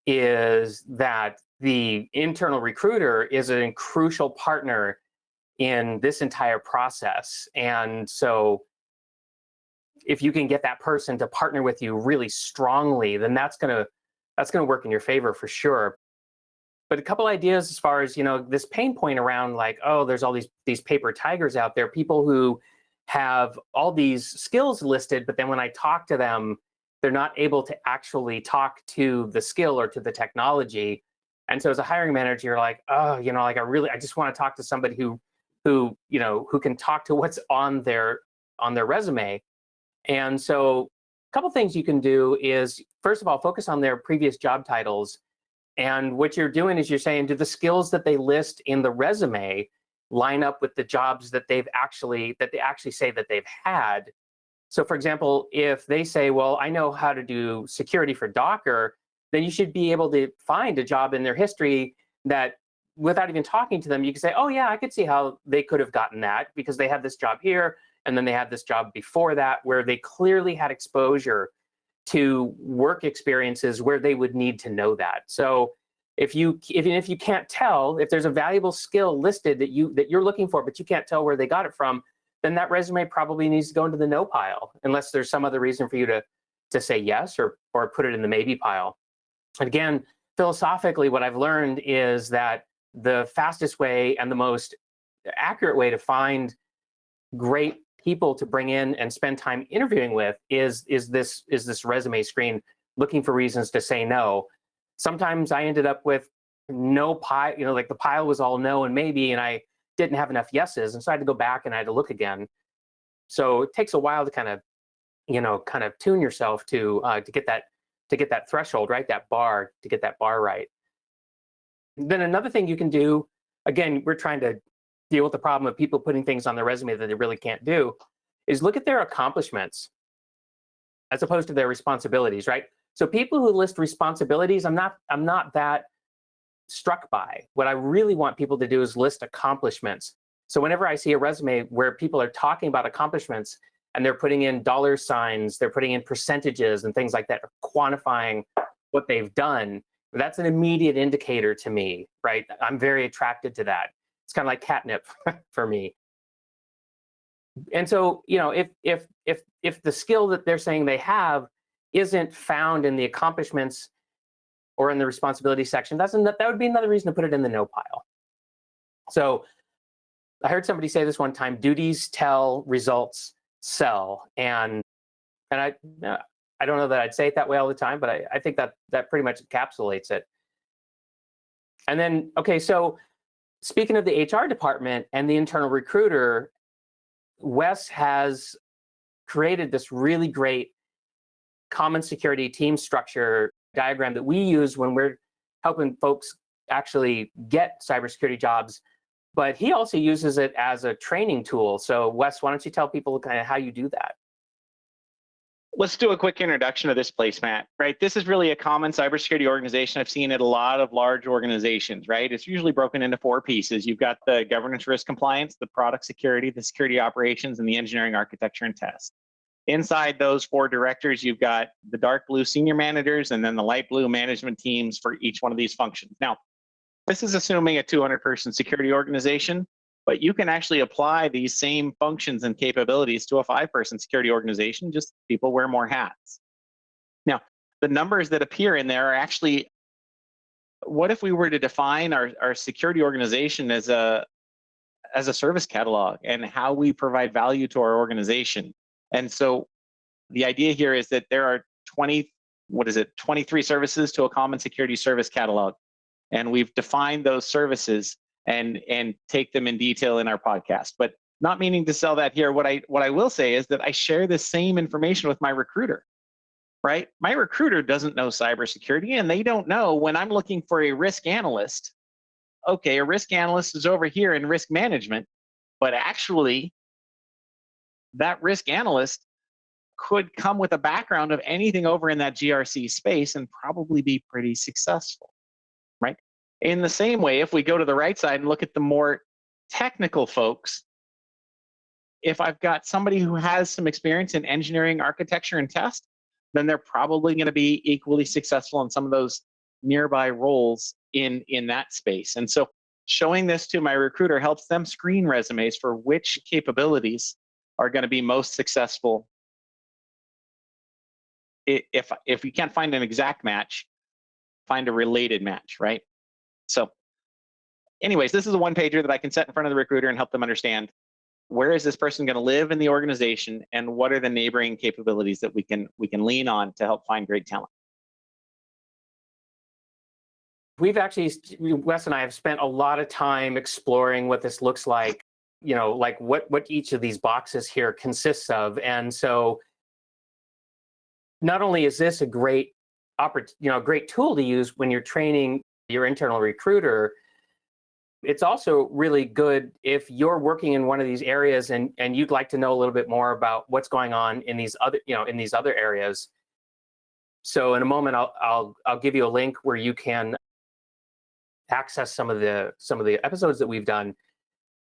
Speaker 7: is that the internal recruiter is a crucial partner in this entire process. And so if you can get that person to partner with you really strongly, then that's gonna work in your favor for sure. But a couple ideas as far as, this pain point around like, oh, there's all these paper tigers out there, people who have all these skills listed, but then when I talk to them, they're not able to actually talk to the skill or to the technology. And so as a hiring manager, you're like, oh, like I just want to talk to somebody who can talk to what's on their resume. And so a couple things you can do is, first of all, focus on their previous job titles. And what you're doing is you're saying, do the skills that they list in the resume line up with the jobs that they actually say that they've had? So for example, if they say, well, I know how to do security for Docker, then you should be able to find a job in their history that, without even talking to them, you can say, oh yeah, I could see how they could have gotten that because they had this job here, and then they had this job before that where they clearly had exposure to work experiences where they would need to know that. So if you can't tell, if there's a valuable skill listed that you're looking for, but you can't tell where they got it from, then that resume probably needs to go into the no pile, unless there's some other reason for you to say yes or put it in the maybe pile. And again, philosophically, what I've learned is that the fastest way and the most accurate way to find great people to bring in and spend time interviewing with is this resume screen, looking for reasons to say no. Sometimes I ended up with no pile, like the pile was all no and maybe, and I didn't have enough yeses, and so I had to go back and I had to look again. So it takes a while to kind of tune yourself to get that threshold right, to get that bar right. Then another thing you can do, again, we're trying to deal with the problem of people putting things on their resume that they really can't do, is look at their accomplishments as opposed to their responsibilities, right? So people who list responsibilities, I'm not that struck by. What I really want people to do is list accomplishments. So whenever I see a resume where people are talking about accomplishments and they're putting in dollar signs, they're putting in percentages and things like that, or quantifying what they've done, that's an immediate indicator to me, right? I'm very attracted to that. It's kind of like catnip for me. And so, if the skill that they're saying they have isn't found in the accomplishments or in the responsibility section, that would be another reason to put it in the no pile. So I heard somebody say this one time: duties tell, results sell. And I don't know that I'd say it that way all the time, but I think that pretty much encapsulates it. And then, okay, so speaking of the HR department and the internal recruiter, Wes has created this really great common security team structure diagram that we use when we're helping folks actually get cybersecurity jobs, but he also uses it as a training tool. So Wes, why don't you tell people kind of how you do that?
Speaker 8: Let's do a quick introduction of this placemat, right? This is really a common cybersecurity organization I've seen at a lot of large organizations, right? It's usually broken into 4 pieces. You've got the governance risk compliance, the product security, the security operations, and the engineering architecture and test. Inside those 4 directors, you've got the dark blue senior managers and then the light blue management teams for each one of these functions. Now, this is assuming a 200-person security organization, but you can actually apply these same functions and capabilities to a 5-person security organization, just people wear more hats. Now, the numbers that appear in there are actually, what if we were to define our security organization as a service catalog and how we provide value to our organization? And so the idea here is that there are 23 services to a common security service catalog. And we've defined those services and take them in detail in our podcast, but not meaning to sell that here. What I will say is that I share the same information with my recruiter, right? My recruiter doesn't know cybersecurity, and they don't know when I'm looking for a risk analyst. Okay, a risk analyst is over here in risk management, but actually that risk analyst could come with a background of anything over in that GRC space and probably be pretty successful, right? In the same way, if we go to the right side and look at the more technical folks, if I've got somebody who has some experience in engineering, architecture, and test, then they're probably going to be equally successful in some of those nearby roles in that space. And so showing this to my recruiter helps them screen resumes for which capabilities are going to be most successful. If you can't find an exact match, find a related match, right? So anyways, this is a one-pager that I can set in front of the recruiter and help them understand where is this person going to live in the organization and what are the neighboring capabilities that we can lean on to help find great talent.
Speaker 7: we've actually, Wes and I have spent a lot of time exploring what this looks like, like what each of these boxes here consists of. And so not only is this a great great tool to use when you're training your internal recruiter, it's also really good if you're working in one of these areas and you'd like to know a little bit more about what's going on in these other areas. So in a moment, I'll give you a link where you can access some of the episodes that we've done.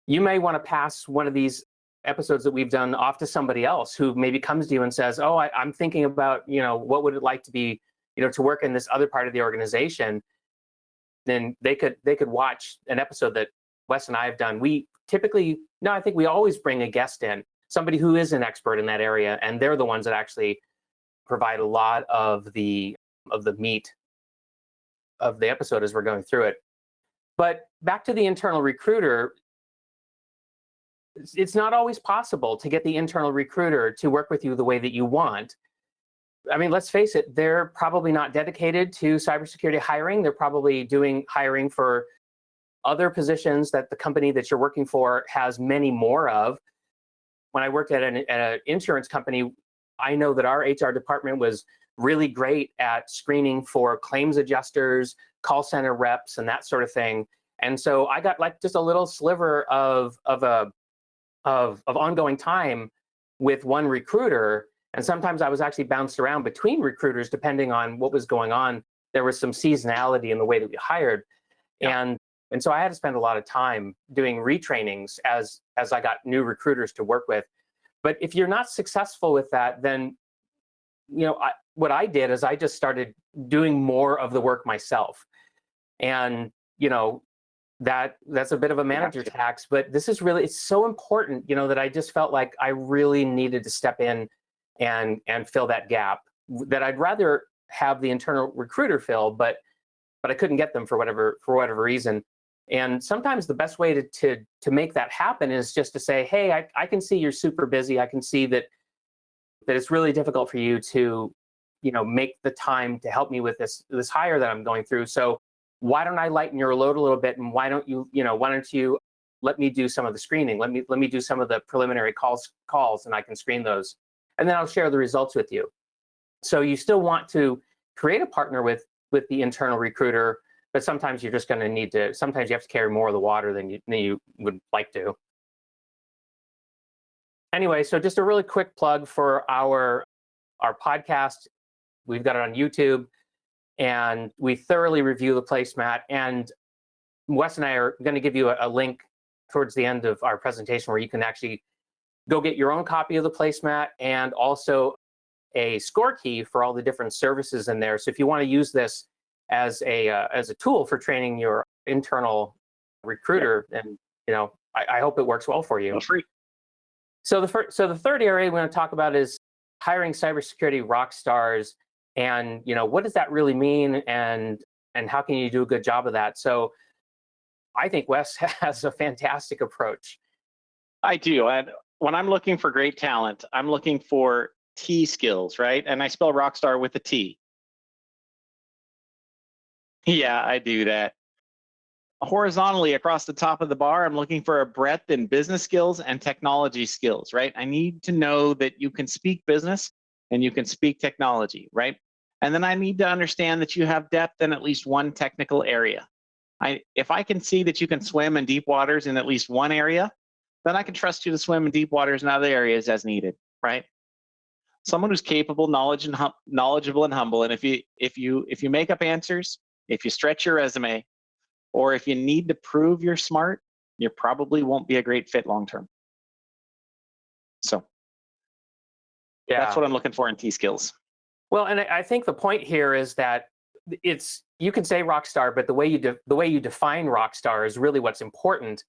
Speaker 7: You may want to pass one of these episodes that we've done off to somebody else who maybe comes to you and says, "Oh, I'm thinking about what would it like to be to work in this other part of the organization." Then they could watch an episode that Wes and I have done. I think we always bring a guest in, somebody who is an expert in that area, and they're the ones that actually provide a lot of the meat of the episode as we're going through it. But back to the internal recruiter, it's not always possible to get the internal recruiter to work with you the way that you want. I mean, let's face it, they're probably not dedicated to cybersecurity hiring. They're probably doing hiring for other positions that the company that you're working for has many more of. When I worked at an insurance company, I know that our HR department was really great at screening for claims adjusters, call center reps, and that sort of thing. And so I got like just a little sliver of ongoing time with one recruiter. And sometimes I was actually bounced around between recruiters depending on what was going on. There was some seasonality in the way that we hired. Yeah. And so I had to spend a lot of time doing retrainings as I got new recruiters to work with. But if you're not successful with that, then what I did is I just started doing more of the work myself. And that's a bit of a manager tax, but this is really, it's so important, that I just felt like I really needed to step in and fill that gap that I'd rather have the internal recruiter fill, but I couldn't get them for whatever reason. And sometimes the best way to make that happen is just to say, hey, I can see you're super busy. I can see that it's really difficult for you to, make the time to help me with this hire that I'm going through. So why don't I lighten your load a little bit, and why don't you let me do some of the screening? Let me do some of the preliminary calls, and I can screen those, and then I'll share the results with you. So you still want to create a partner with the internal recruiter, but sometimes you're just going to need to. Sometimes you have to carry more of the water than you would like to. Anyway, so just a really quick plug for our podcast. We've got it on YouTube, and we thoroughly review the placemat. And Wes and I are going to give you a link towards the end of our presentation where you can actually go get your own copy of the placemat and also a score key for all the different services in there. So if you want to use this as a tool for training your internal recruiter, then I hope it works well for you.
Speaker 8: Free.
Speaker 7: So the third area we're going to talk about is hiring cybersecurity rock stars, and what does that really mean, and how can you do a good job of that? So I think Wes has a fantastic approach.
Speaker 8: I do, and when I'm looking for great talent, I'm looking for T skills, right? And I spell Rockstar with a T. Yeah, I do that. Horizontally across the top of the bar, I'm looking for a breadth in business skills and technology skills, right? I need to know that you can speak business and you can speak technology, right? And then I need to understand that you have depth in at least one technical area. If I can see that you can swim in deep waters in at least one area, then I can trust you to swim in deep waters in other areas as needed, right? Someone who's capable, knowledgeable, and humble. And if you make up answers, if you stretch your resume, or if you need to prove you're smart, you probably won't be a great fit long term. So that's what I'm looking for in T skills.
Speaker 7: Well, and I think the point here is that you can say rock star, but the way you define rock star is really what's important.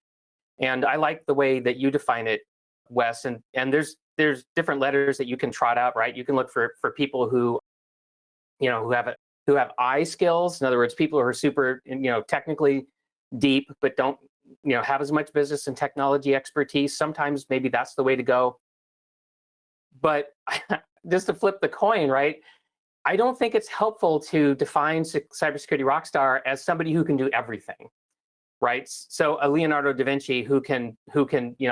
Speaker 7: And I like the way that you define it, Wes. And there's different letters that you can trot out, right? You can look for people who have I skills. In other words, people who are super, technically deep, but don't, have as much business and technology expertise. Sometimes maybe that's the way to go. But just to flip the coin, right? I don't think it's helpful to define cybersecurity rockstar as somebody who can do everything, right? So a Leonardo da Vinci who can,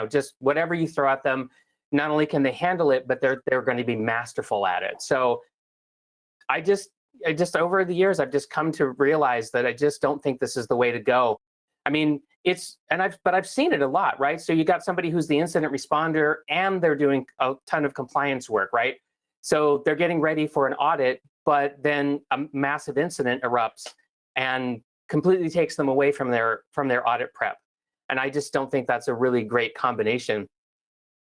Speaker 7: just whatever you throw at them, not only can they handle it, but they're going to be masterful at it. So I just over the years, I've just come to realize that I just don't think this is the way to go. I mean, but I've seen it a lot, right? So you got somebody who's the incident responder and they're doing a ton of compliance work, right? So they're getting ready for an audit, but then a massive incident erupts and completely takes them away from their audit prep. And I just don't think that's a really great combination.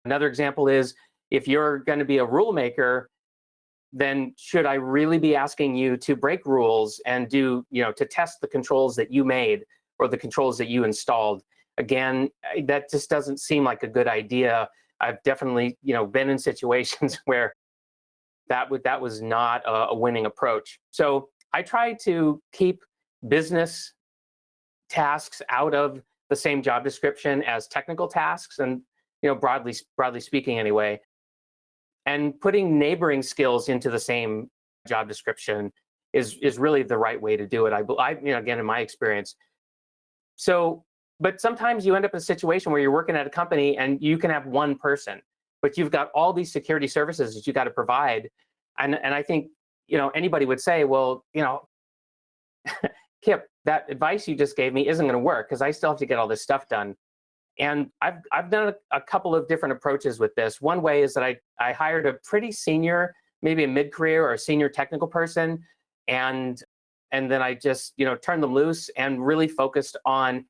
Speaker 7: Another example is if you're going to be a rule maker, then should I really be asking you to break rules and to test the controls that you made or the controls that you installed? Again, that just doesn't seem like a good idea. I've definitely, been in situations where that was not a winning approach. So I try to keep business tasks out of the same job description as technical tasks, and broadly speaking anyway. And putting neighboring skills into the same job description is really the right way to do it. I again, in my experience. So, but sometimes you end up in a situation where you're working at a company and you can have one person, but you've got all these security services that you got to provide. And I think, anybody would say, well, Kip, that advice you just gave me isn't going to work because I still have to get all this stuff done. And I've done a couple of different approaches with this. One way is that I hired a pretty senior, maybe a mid-career or a senior technical person, and then I just turned them loose and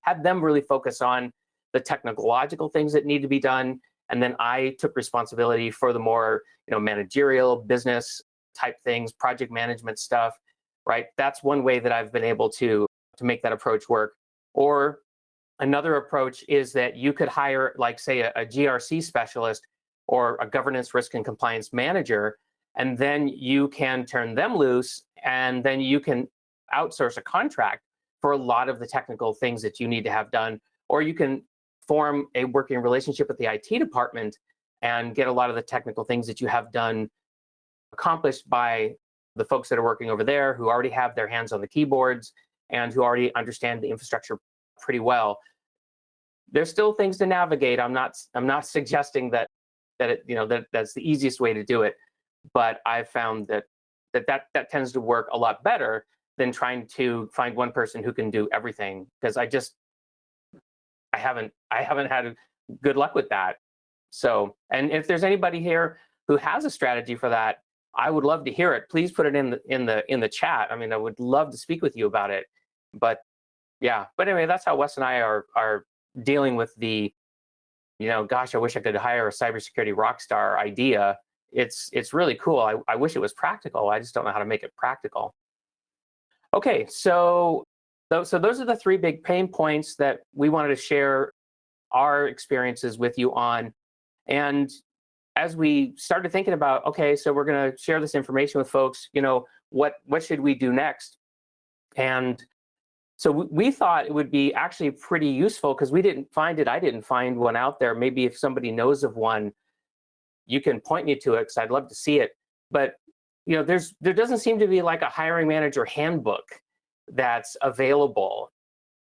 Speaker 7: had them really focus on the technological things that need to be done. And then I took responsibility for the more managerial business type things, project management stuff. Right. That's one way that I've been able to make that approach work. Or another approach is that you could hire, like, say, a GRC specialist or a governance, risk, and compliance manager, and then you can turn them loose, and then you can outsource a contract for a lot of the technical things that you need to have done, or you can form a working relationship with the IT department and get a lot of the technical things that you have done accomplished by the folks that are working over there who already have their hands on the keyboards and who already understand the infrastructure pretty well. There's still things to navigate. I'm not suggesting that that's the easiest way to do it, but I've found that tends to work a lot better than trying to find one person who can do everything, because I haven't had good luck with that. So, and if there's anybody here who has a strategy for that, I would love to hear it. Please put it in the chat. I mean, I would love to speak with you about it. But yeah, but anyway, that's how Wes and I are dealing with the, gosh, I wish I could hire a cybersecurity rock star idea. It's really cool. I wish it was practical. I just don't know how to make it practical. Okay, so those are the three big pain points that we wanted to share our experiences with you on. And as we started thinking about, okay, so we're going to share this information with folks, what should we do next? And so we thought it would be actually pretty useful, because we didn't find it. I didn't find one out there. Maybe if somebody knows of one, you can point me to it, because I'd love to see it. But there doesn't seem to be like a hiring manager handbook that's available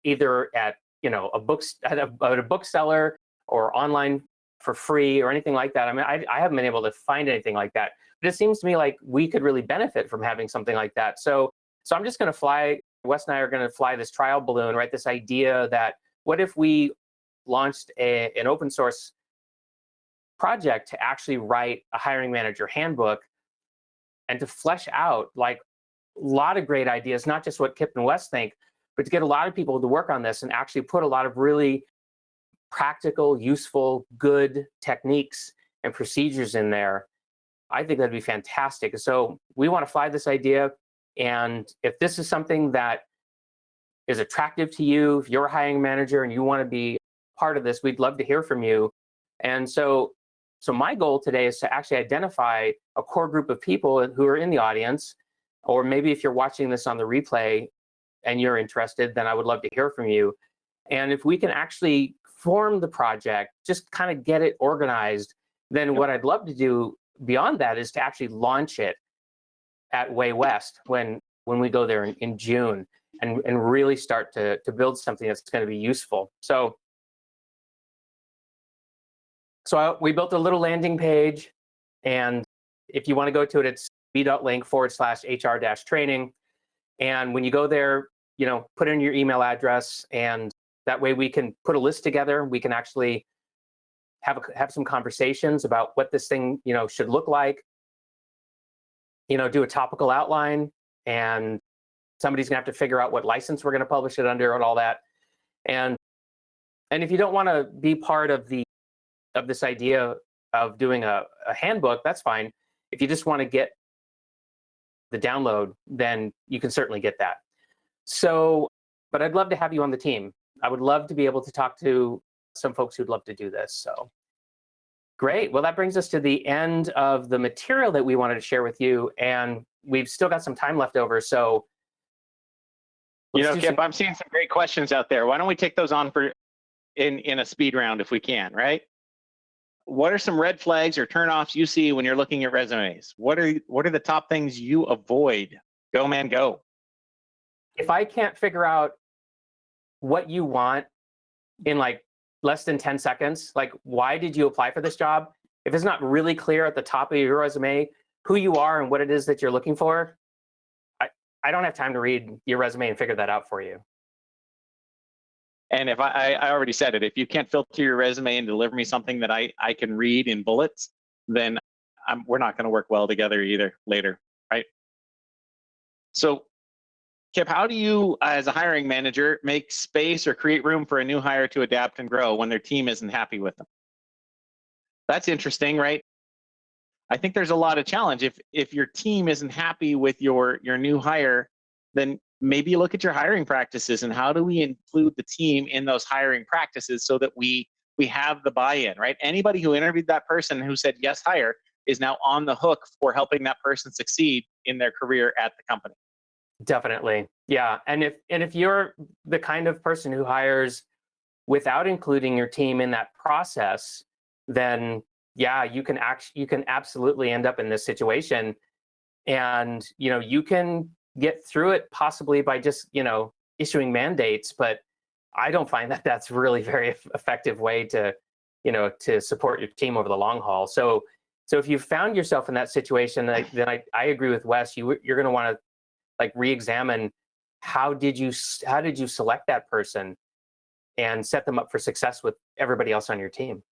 Speaker 7: either at a bookseller or online for free or anything like that. I mean, I haven't been able to find anything like that. But it seems to me like we could really benefit from having something like that. So I'm just going to fly. Wes and I are going to fly this trial balloon, right? This idea that what if we launched an open source project to actually write a hiring manager handbook and to flesh out like a lot of great ideas, not just what Kip and Wes think, but to get a lot of people to work on this and actually put a lot of really practical, useful, good techniques and procedures in there. I think that'd be fantastic. So we want to fly this idea. And if this is something that is attractive to you, if you're a hiring manager and you want to be part of this, we'd love to hear from you. And so my goal today is to actually identify a core group of people who are in the audience, or maybe if you're watching this on the replay and you're interested, then I would love to hear from you. And if we can actually form the project, just kind of get it organized, then what I'd love to do beyond that is to actually launch it. at Way West when we go there in June and really start to build something that's going to be useful. So we built a little landing page, and if you want to go to it, it's b.link/HR-training. And when you go there, put in your email address, and that way we can put a list together. We can actually have some conversations about what this thing, should look like. Do a topical outline, and somebody's gonna have to figure out what license we're gonna publish it under and all that. And if you don't want to be part of this idea of doing a handbook, that's fine. If you just want to get the download, then you can certainly get that. So, but I'd love to have you on the team. I would love to be able to talk to some folks who'd love to do this. So great. Well, that brings us to the end of the material that we wanted to share with you, and we've still got some time left over. So,
Speaker 8: Kip, I'm seeing some great questions out there. Why don't we take those on in a speed round if we can, right? What are some red flags or turnoffs you see when you're looking at resumes? What are the top things you avoid? Go, man, go.
Speaker 7: If I can't figure out what you want in like less than 10 seconds, like why did you apply for this job? If it's not really clear at the top of your resume who you are and what it is that you're looking for, I don't have time to read your resume and figure that out for you.
Speaker 8: And if I already said it, if you can't filter your resume and deliver me something that I can read in bullets, then we're not going to work well together either later, right? So, Kip, how do you, as a hiring manager, make space or create room for a new hire to adapt and grow when their team isn't happy with them? That's interesting, right? I think there's a lot of challenge. If your team isn't happy with your new hire, then maybe look at your hiring practices and how do we include the team in those hiring practices so that we have the buy-in, right? Anybody who interviewed that person who said yes, hire is now on the hook for helping that person succeed in their career at the company.
Speaker 7: Definitely. Yeah. And if you're the kind of person who hires without including your team in that process, then yeah, you can absolutely end up in this situation. And you can get through it possibly by just issuing mandates, but I don't find that that's really very effective way to support your team over the long haul. So if you found yourself in that situation, then I agree with Wes. You're going to want to like re-examine how did you select that person and set them up for success with everybody else on your team.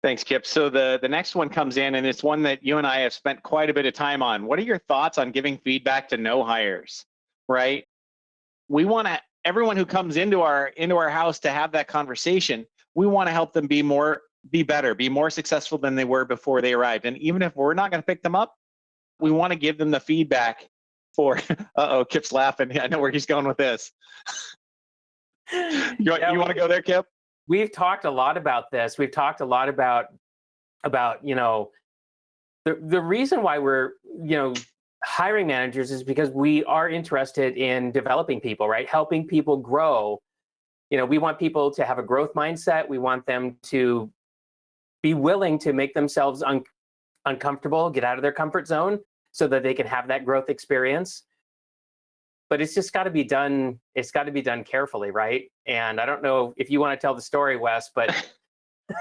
Speaker 8: Thanks, Kip. So the next one comes in, and it's one that you and I have spent quite a bit of time on. What are your thoughts on giving feedback to no hires, right? We want everyone who comes into our house to have that conversation. We want to help them be better, be more successful than they were before they arrived. And even if we're not going to pick them up, we want to give them the feedback for, Kip's laughing. I know where he's going with this. You want to go there, Kip?
Speaker 7: We've talked a lot about this. We've talked a lot about the reason why we're hiring managers is because we are interested in developing people, right? Helping people grow. We want people to have a growth mindset. We want them to be willing to make themselves uncomfortable, get out of their comfort zone so that they can have that growth experience. But it's just got to be done. It's got to be done carefully, right? And I don't know if you want to tell the story, Wes, but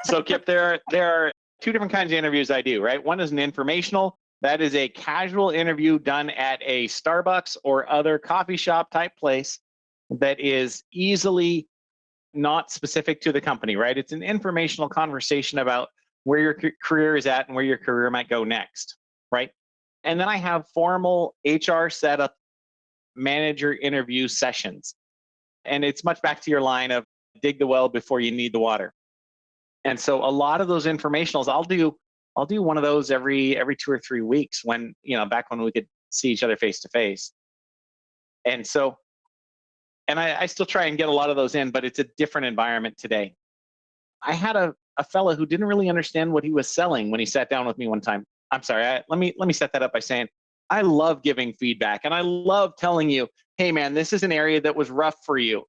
Speaker 8: so Kip, there are two different kinds of interviews I do, right? One is an informational. That is a casual interview done at a Starbucks or other coffee shop type place that is easily not specific to the company, right? It's an informational conversation about where your career is at and where your career might go next, right? And then I have formal HR setup manager interview sessions. And it's much back to your line of dig the well before you need the water. And so a lot of those informationals, I'll do one of those every 2 or 3 weeks when, back when we could see each other face to face. And so, and I still try and get a lot of those in, but it's a different environment today. I had a fella who didn't really understand what he was selling when he sat down with me one time. I'm sorry, let me set that up by saying, I love giving feedback and I love telling you, hey man, this is an area that was rough for you.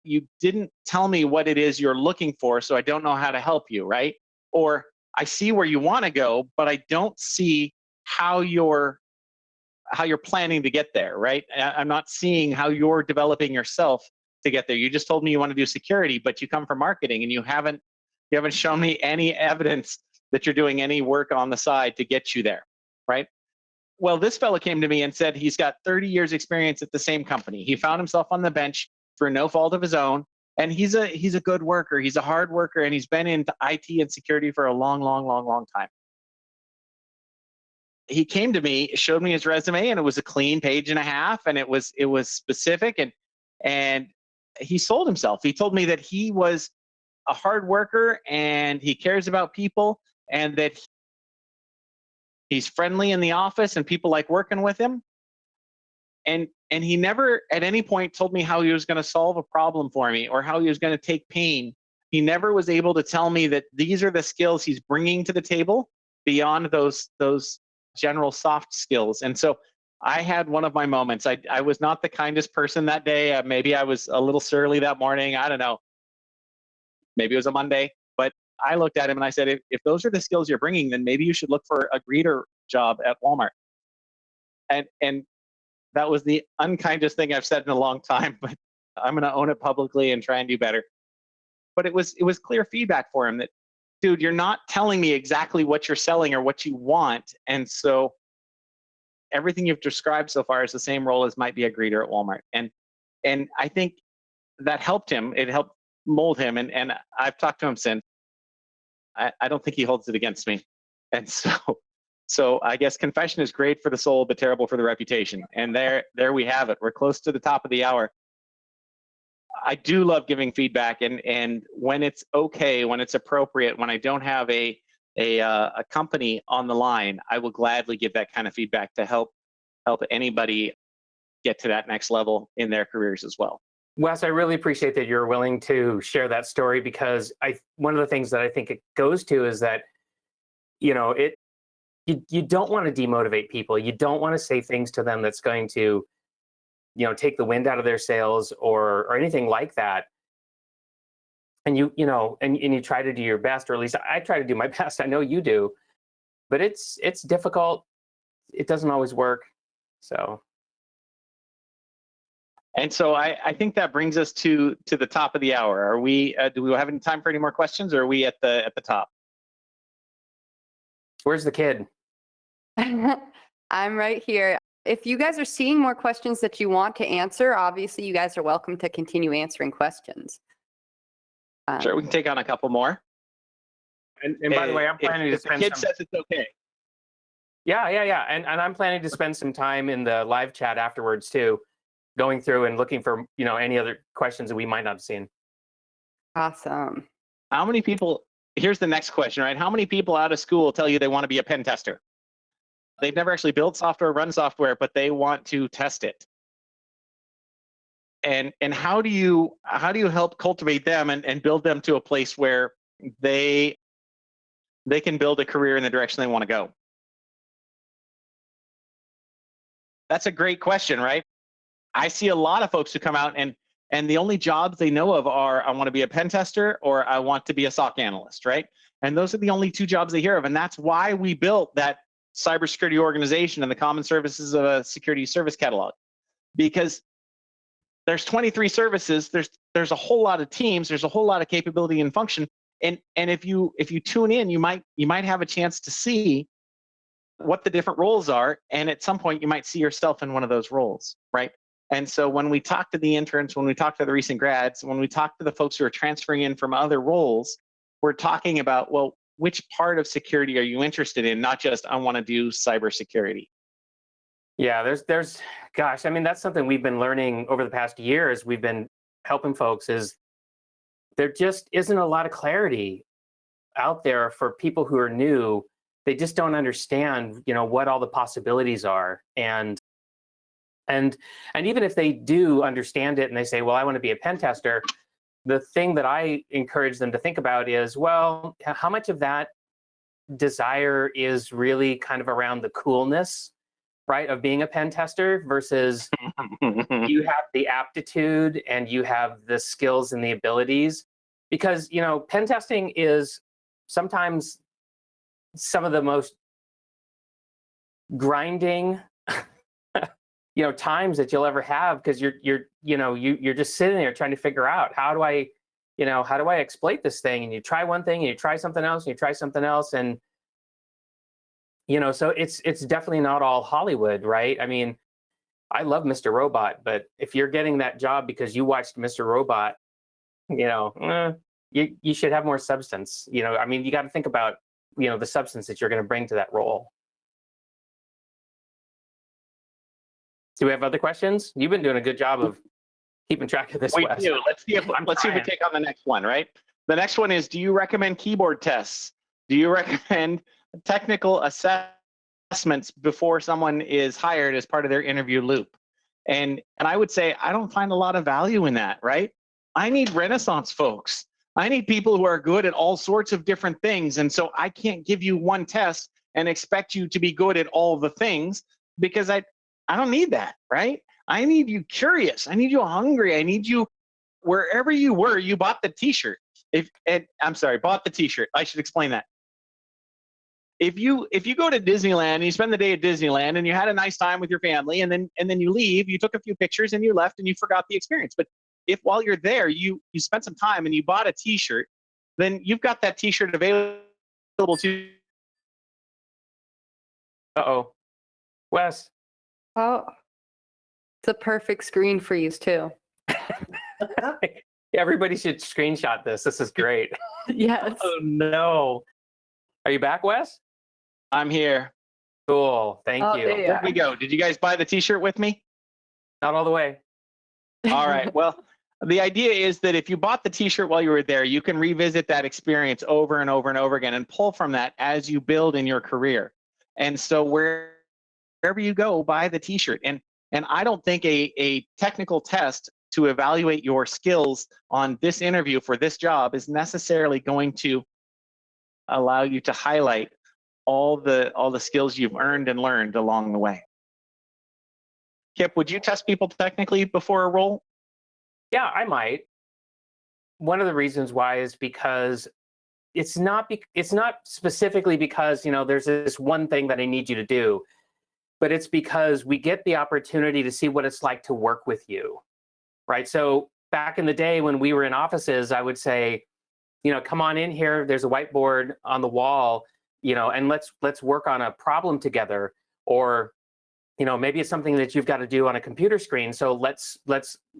Speaker 8: You didn't tell me what it is you're looking for, so I don't know how to help you, right? Or I see where you want to go, but I don't see how you're planning to get there, right? I'm not seeing how you're developing yourself to get there. You just told me you want to do security, but you come from marketing, and you haven't shown me any evidence that you're doing any work on the side to get you there, right? Well, this fellow came to me and said he's got 30 years experience at the same company. He found himself on the bench for no fault of his own, and he's a good worker. He's a hard worker, and he's been into IT and security for a long time. He came to me, showed me his resume, and it was a clean page and a half, and it was specific, and he sold himself. He told me that he was a hard worker and he cares about people, and that he's friendly in the office and people like working with him. And he never at any point told me how he was going to solve a problem for me or how he was going to take pain. He never was able to tell me that these are the skills he's bringing to the table beyond those general soft skills. And so I had one of my moments. I was not the kindest person that day. Maybe I was a little surly that morning. I don't know. Maybe it was a Monday. But I looked at him and I said, if those are the skills you're bringing, then maybe you should look for a greeter job at Walmart. And that was the unkindest thing I've said in a long time, but I'm going to own it publicly and try and do better. But it was clear feedback for him that, dude, you're not telling me exactly what you're selling or what you want. And so everything you've described so far is the same role as might be a greeter at Walmart. And I think that helped him. It helped mold him. And I've talked to him since. I don't think he holds it against me. And so I guess confession is great for the soul, but terrible for the reputation. And there we have it. We're close to the top of the hour. I do love giving feedback, and when it's okay, when it's appropriate, when I don't have a company on the line, I will gladly give that kind of feedback to help anybody get to that next level in their careers as well.
Speaker 7: Wes, I really appreciate that you're willing to share that story, because one of the things that I think it goes to is that, you don't want to demotivate people. You don't want to say things to them that's going to, take the wind out of their sails or anything like that. And you try to do your best, or at least I try to do my best. I know you do, but it's difficult. It doesn't always work. So.
Speaker 8: And so I think that brings us to the top of the hour. Are we? Do we have any time for any more questions, or are we at the top?
Speaker 7: Where's the kid?
Speaker 2: I'm right here. If you guys are seeing more questions that you want to answer, obviously you guys are welcome to continue answering questions.
Speaker 8: Sure, we can take on a couple more.
Speaker 7: And by the way, I'm planning to spend
Speaker 8: the kid says it's okay.
Speaker 7: Yeah. And I'm planning to spend some time in the live chat afterwards too, going through and looking for, any other questions that we might not have seen.
Speaker 2: Awesome.
Speaker 8: How many people, here's the next question, right? How many people out of school tell you they want to be a pen tester? They've never actually built software, run software, but they want to test it. And how do you help cultivate them and build them to a place where they can build a career in the direction they want to go? That's a great question, right? I see a lot of folks who come out and the only jobs they know of are, I want to be a pen tester or I want to be a SOC analyst, right? And those are the only two jobs they hear of. And that's why we built that cybersecurity organization and the common services of a security service catalog, because there's 23 services, there's a whole lot of teams, there's a whole lot of capability and function. And if you tune in, you might have a chance to see what the different roles are. And at some point you might see yourself in one of those roles, right? And so when we talk to the interns, when we talk to the recent grads, when we talk to the folks who are transferring in from other roles, we're talking about, well, which part of security are you interested in? Not just, I want to do cybersecurity.
Speaker 7: Yeah, gosh, I mean, that's something we've been learning over the past year as we've been helping folks, is there just isn't a lot of clarity out there for people who are new. They just don't understand, what all the possibilities are. And even if they do understand it and they say, well, I want to be a pen tester, the thing that I encourage them to think about is, well, how much of that desire is really kind of around the coolness, right, of being a pen tester versus you have the aptitude and you have the skills and the abilities? Because, pen testing is sometimes some of the most grinding times that you'll ever have, because you're just sitting there trying to figure out how do I exploit this thing, and you try one thing and you try something else and you try something else, and so it's definitely not all Hollywood, right? I mean, I love Mr. Robot, but if you're getting that job because you watched Mr. Robot, you should have more substance. I mean, you got to think about the substance that you're going to bring to that role. Do we have other questions? You've been doing a good job of keeping track of this.
Speaker 8: We
Speaker 7: Wes.
Speaker 8: do. Let's see if we take on the next one, right? The next one is, do you recommend keyboard tests? Do you recommend technical assessments before someone is hired as part of their interview loop? And I would say I don't find a lot of value in that, right? I need Renaissance folks. I need people who are good at all sorts of different things. And so I can't give you one test and expect you to be good at all the things, because I don't need that, right? I need you curious. I need you hungry. I need you wherever you were, you bought the t-shirt. Bought the t-shirt. I should explain that. If you go to Disneyland and you spend the day at Disneyland and you had a nice time with your family, and then you leave, you took a few pictures and you left and you forgot the experience. But if while you're there, you spent some time and you bought a t-shirt, then you've got that t-shirt available to.
Speaker 7: Uh-oh. Wes.
Speaker 2: Oh, it's a perfect screen freeze too.
Speaker 7: Everybody should screenshot this. This is great.
Speaker 2: Yes.
Speaker 7: Oh no. Are you back, Wes?
Speaker 8: I'm here.
Speaker 7: Cool. Thank you.
Speaker 2: There you
Speaker 8: There
Speaker 2: are.
Speaker 8: we go. Did you guys buy the t-shirt with me?
Speaker 7: Not all the way.
Speaker 8: All right. Well, the idea is that if you bought the t-shirt while you were there, you can revisit that experience over and over and over again and pull from that as you build in your career. And so wherever you go, buy the t-shirt. And I don't think a technical test to evaluate your skills on this interview for this job is necessarily going to allow you to highlight all the skills you've earned and learned along the way. Kip, would you test people technically before a role?
Speaker 7: Yeah, I might. One of the reasons why is because it's not specifically because there's this one thing that I need you to do, but it's because we get the opportunity to see what it's like to work with you, right? So back in the day when we were in offices, I would say, come on in here. There's a whiteboard on the wall, and let's work on a problem together. Or, maybe it's something that you've got to do on a computer screen. So let's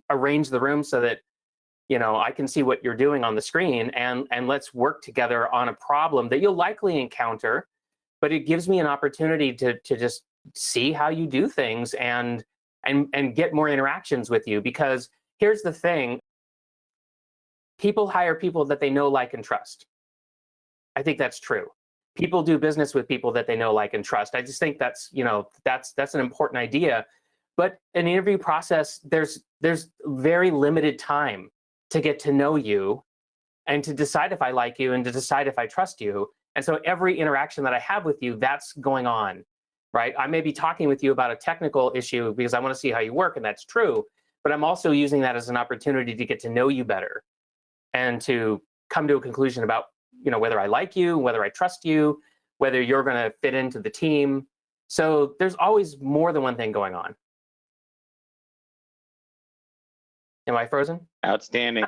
Speaker 7: arrange the room so that, I can see what you're doing on the screen, and let's work together on a problem that you'll likely encounter, but it gives me an opportunity to just see how you do things and get more interactions with you. Because here's the thing. People hire people that they know, like, and trust. I think that's true. People do business with people that they know, like, and trust. I just think that's an important idea. But an interview process, there's very limited time to get to know you and to decide if I like you and to decide if I trust you. And so every interaction that I have with you, that's going on, right? I may be talking with you about a technical issue because I want to see how you work, and that's true. But I'm also using that as an opportunity to get to know you better and to come to a conclusion about, whether I like you, whether I trust you, whether you're going to fit into the team. So there's always more than one thing going on. Am I frozen?
Speaker 8: Outstanding.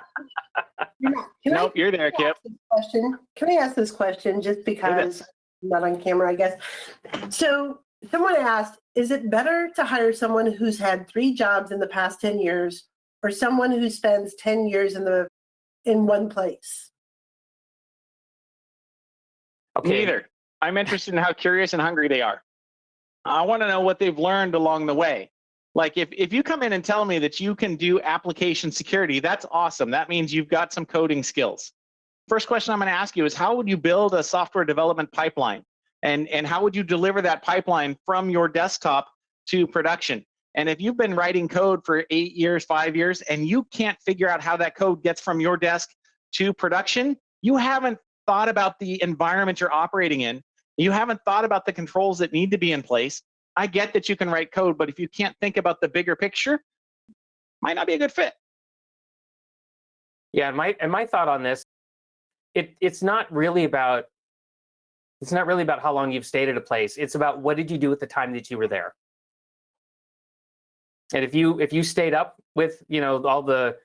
Speaker 3: Can
Speaker 8: Nope, you're there, Kip.
Speaker 3: Can I ask this question just because I'm not on camera, I guess? So someone asked, is it better to hire someone who's had 3 jobs in the past 10 years or someone who spends 10 years in one place?
Speaker 7: Okay.
Speaker 8: Neither. I'm interested in how curious and hungry they are. I want to know what they've learned along the way. Like if you come in and tell me that you can do application security, that's awesome. That means you've got some coding skills. First question I'm going to ask you is, how would you build a software development pipeline? And how would you deliver that pipeline from your desktop to production? And if you've been writing code for 8 years, 5 years, and you can't figure out how that code gets from your desk to production, you haven't thought about the environment you're operating in. You haven't thought about the controls that need to be in place. I get that you can write code, but if you can't think about the bigger picture, might not be a good fit.
Speaker 7: Yeah, and my thought on this, it's not really about It's not really about how long you've stayed at a place. It's about what did you do at the time that you were there. And if you stayed up with, you know, all the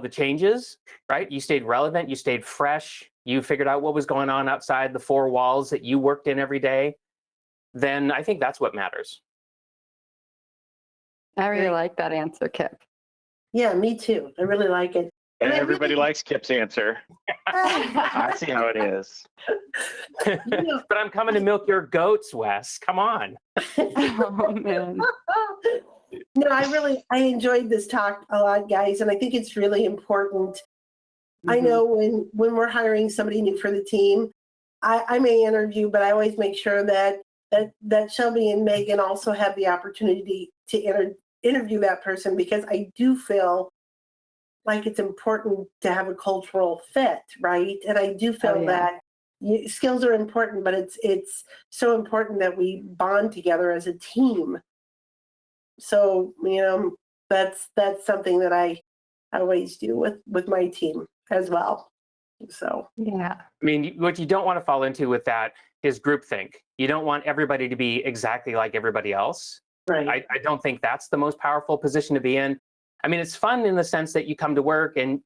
Speaker 7: changes, right? You stayed relevant, you stayed fresh, you figured out what was going on outside the four walls that you worked in every day, then I think that's what matters.
Speaker 2: I really like that answer, Kip.
Speaker 3: Yeah, me too. I really like it. And I
Speaker 8: Everybody
Speaker 3: really-
Speaker 8: likes Kip's answer. I see how it is.
Speaker 7: But I'm coming to milk your goats, Wes. Come on.
Speaker 2: Oh, man.
Speaker 3: No, I enjoyed this talk a lot, guys, and I think it's really important. I know when we're hiring somebody new for the team, I may interview, but I always make sure that Shelby and Megan also have the opportunity to interview that person, because I do feel like it's important to have a cultural fit, right? And I do feel that skills are important, but it's so important that we bond together as a team. So, you know, that's something that I always do with my team as well. So,
Speaker 2: Yeah.
Speaker 7: I mean, what you don't want to fall into with that is groupthink. You don't want everybody to be exactly like everybody else.
Speaker 3: right.
Speaker 7: I don't think that's the most powerful position to be in. I mean, it's fun in the sense that you come to work and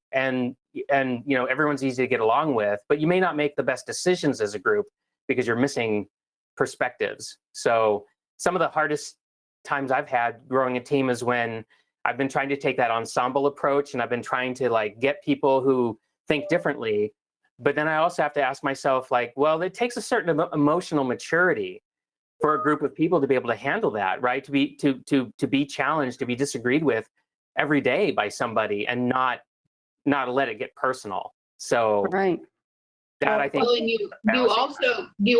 Speaker 7: you know, everyone's easy to get along with, but you may not make the best decisions as a group because you're missing perspectives. So some of the hardest times I've had growing a team is when I've been trying to take that ensemble approach, and I've been trying to like get people who think differently. But then I also have to ask myself, like, well, it takes a certain emotional maturity for a group of people to be able to handle that, right? To be challenged, to be disagreed with every day by somebody, and not let it get personal. So
Speaker 2: Right.
Speaker 7: that I think.
Speaker 5: Well, and you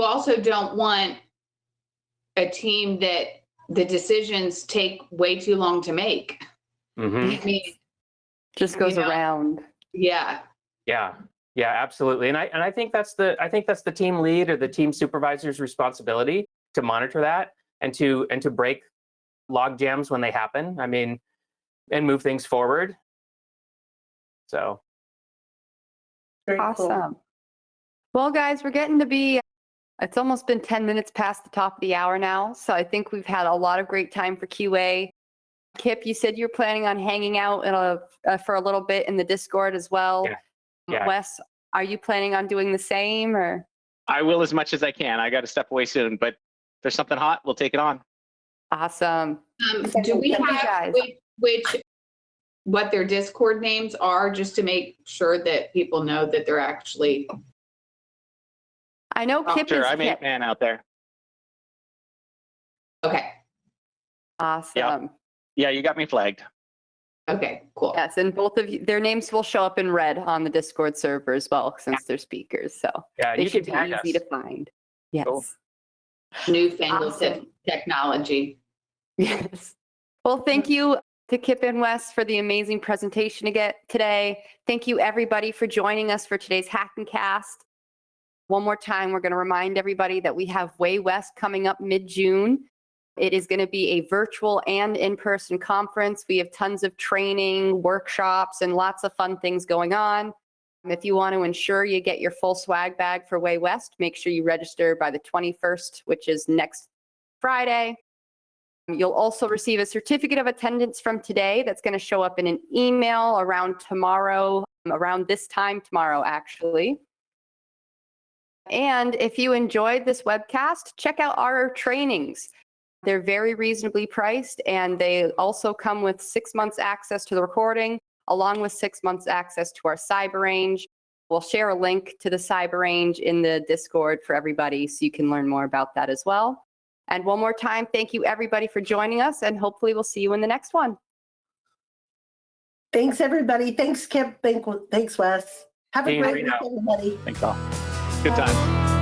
Speaker 5: also don't want a team that the decisions take way too long to make.
Speaker 7: Mhm.
Speaker 5: I mean,
Speaker 2: Just goes
Speaker 5: You know?
Speaker 2: around.
Speaker 5: yeah.
Speaker 7: Yeah, absolutely. And I think that's the team lead or the team supervisor's responsibility to monitor that and to break log jams when they happen. I mean, and move things forward. So
Speaker 3: Very cool.
Speaker 2: Awesome. Well, guys, we're getting to be, it's almost been 10 minutes past the top of the hour now. So I think we've had a lot of great time for QA. Kip, you said you're planning on hanging out for a little bit in the Discord as well.
Speaker 7: Yeah.
Speaker 2: Wes, are you planning on doing the same, or?
Speaker 8: I will as much as I can. I got to step away soon, but if there's something hot, we'll take it on.
Speaker 2: Awesome.
Speaker 5: Do we
Speaker 2: Thank you,
Speaker 5: have
Speaker 2: guys.
Speaker 5: what their Discord names are, just to make sure that people know that they're actually?
Speaker 2: I know Kip
Speaker 8: Sure,
Speaker 2: is
Speaker 8: I'm
Speaker 2: Kip.
Speaker 8: 8-man out there.
Speaker 5: Okay.
Speaker 2: Awesome.
Speaker 8: Yeah, you got me flagged.
Speaker 5: Okay, cool.
Speaker 2: Yes, and both of you, their names will show up in red on the Discord server as well, since they're speakers. So
Speaker 7: yeah,
Speaker 2: they
Speaker 7: you can
Speaker 2: should be
Speaker 7: tag
Speaker 2: easy
Speaker 7: us.
Speaker 2: to find. Yes.
Speaker 7: Cool.
Speaker 5: Newfangled
Speaker 2: Awesome.
Speaker 5: technology.
Speaker 2: Yes. Well, thank you to Kip and Wes for the amazing presentation today. Thank you, everybody, for joining us for today's Hackin Cast. One more time, we're going to remind everybody that we have Way West coming up mid-June. It is going to be a virtual and in-person conference. We have tons of training, workshops, and lots of fun things going on. If you want to ensure you get your full swag bag for Way West, make sure you register by the 21st, which is next Friday. You'll also receive a certificate of attendance from today that's going to show up in an email around tomorrow, around this time tomorrow, actually. And if you enjoyed this webcast, check out our trainings. They're very reasonably priced, and they also come with 6 months access to the recording, along with 6 months access to our cyber range. We'll share a link to the cyber range in the Discord for everybody, so you can learn more about that as well. And one more time, thank you everybody for joining us, and hopefully we'll see you in the next one.
Speaker 3: Thanks, everybody. Thanks, Kip. Thanks, Wes. Have a
Speaker 7: Dean,
Speaker 3: great
Speaker 7: read
Speaker 3: week,
Speaker 7: out.
Speaker 3: everybody.
Speaker 8: Thanks all. Good time.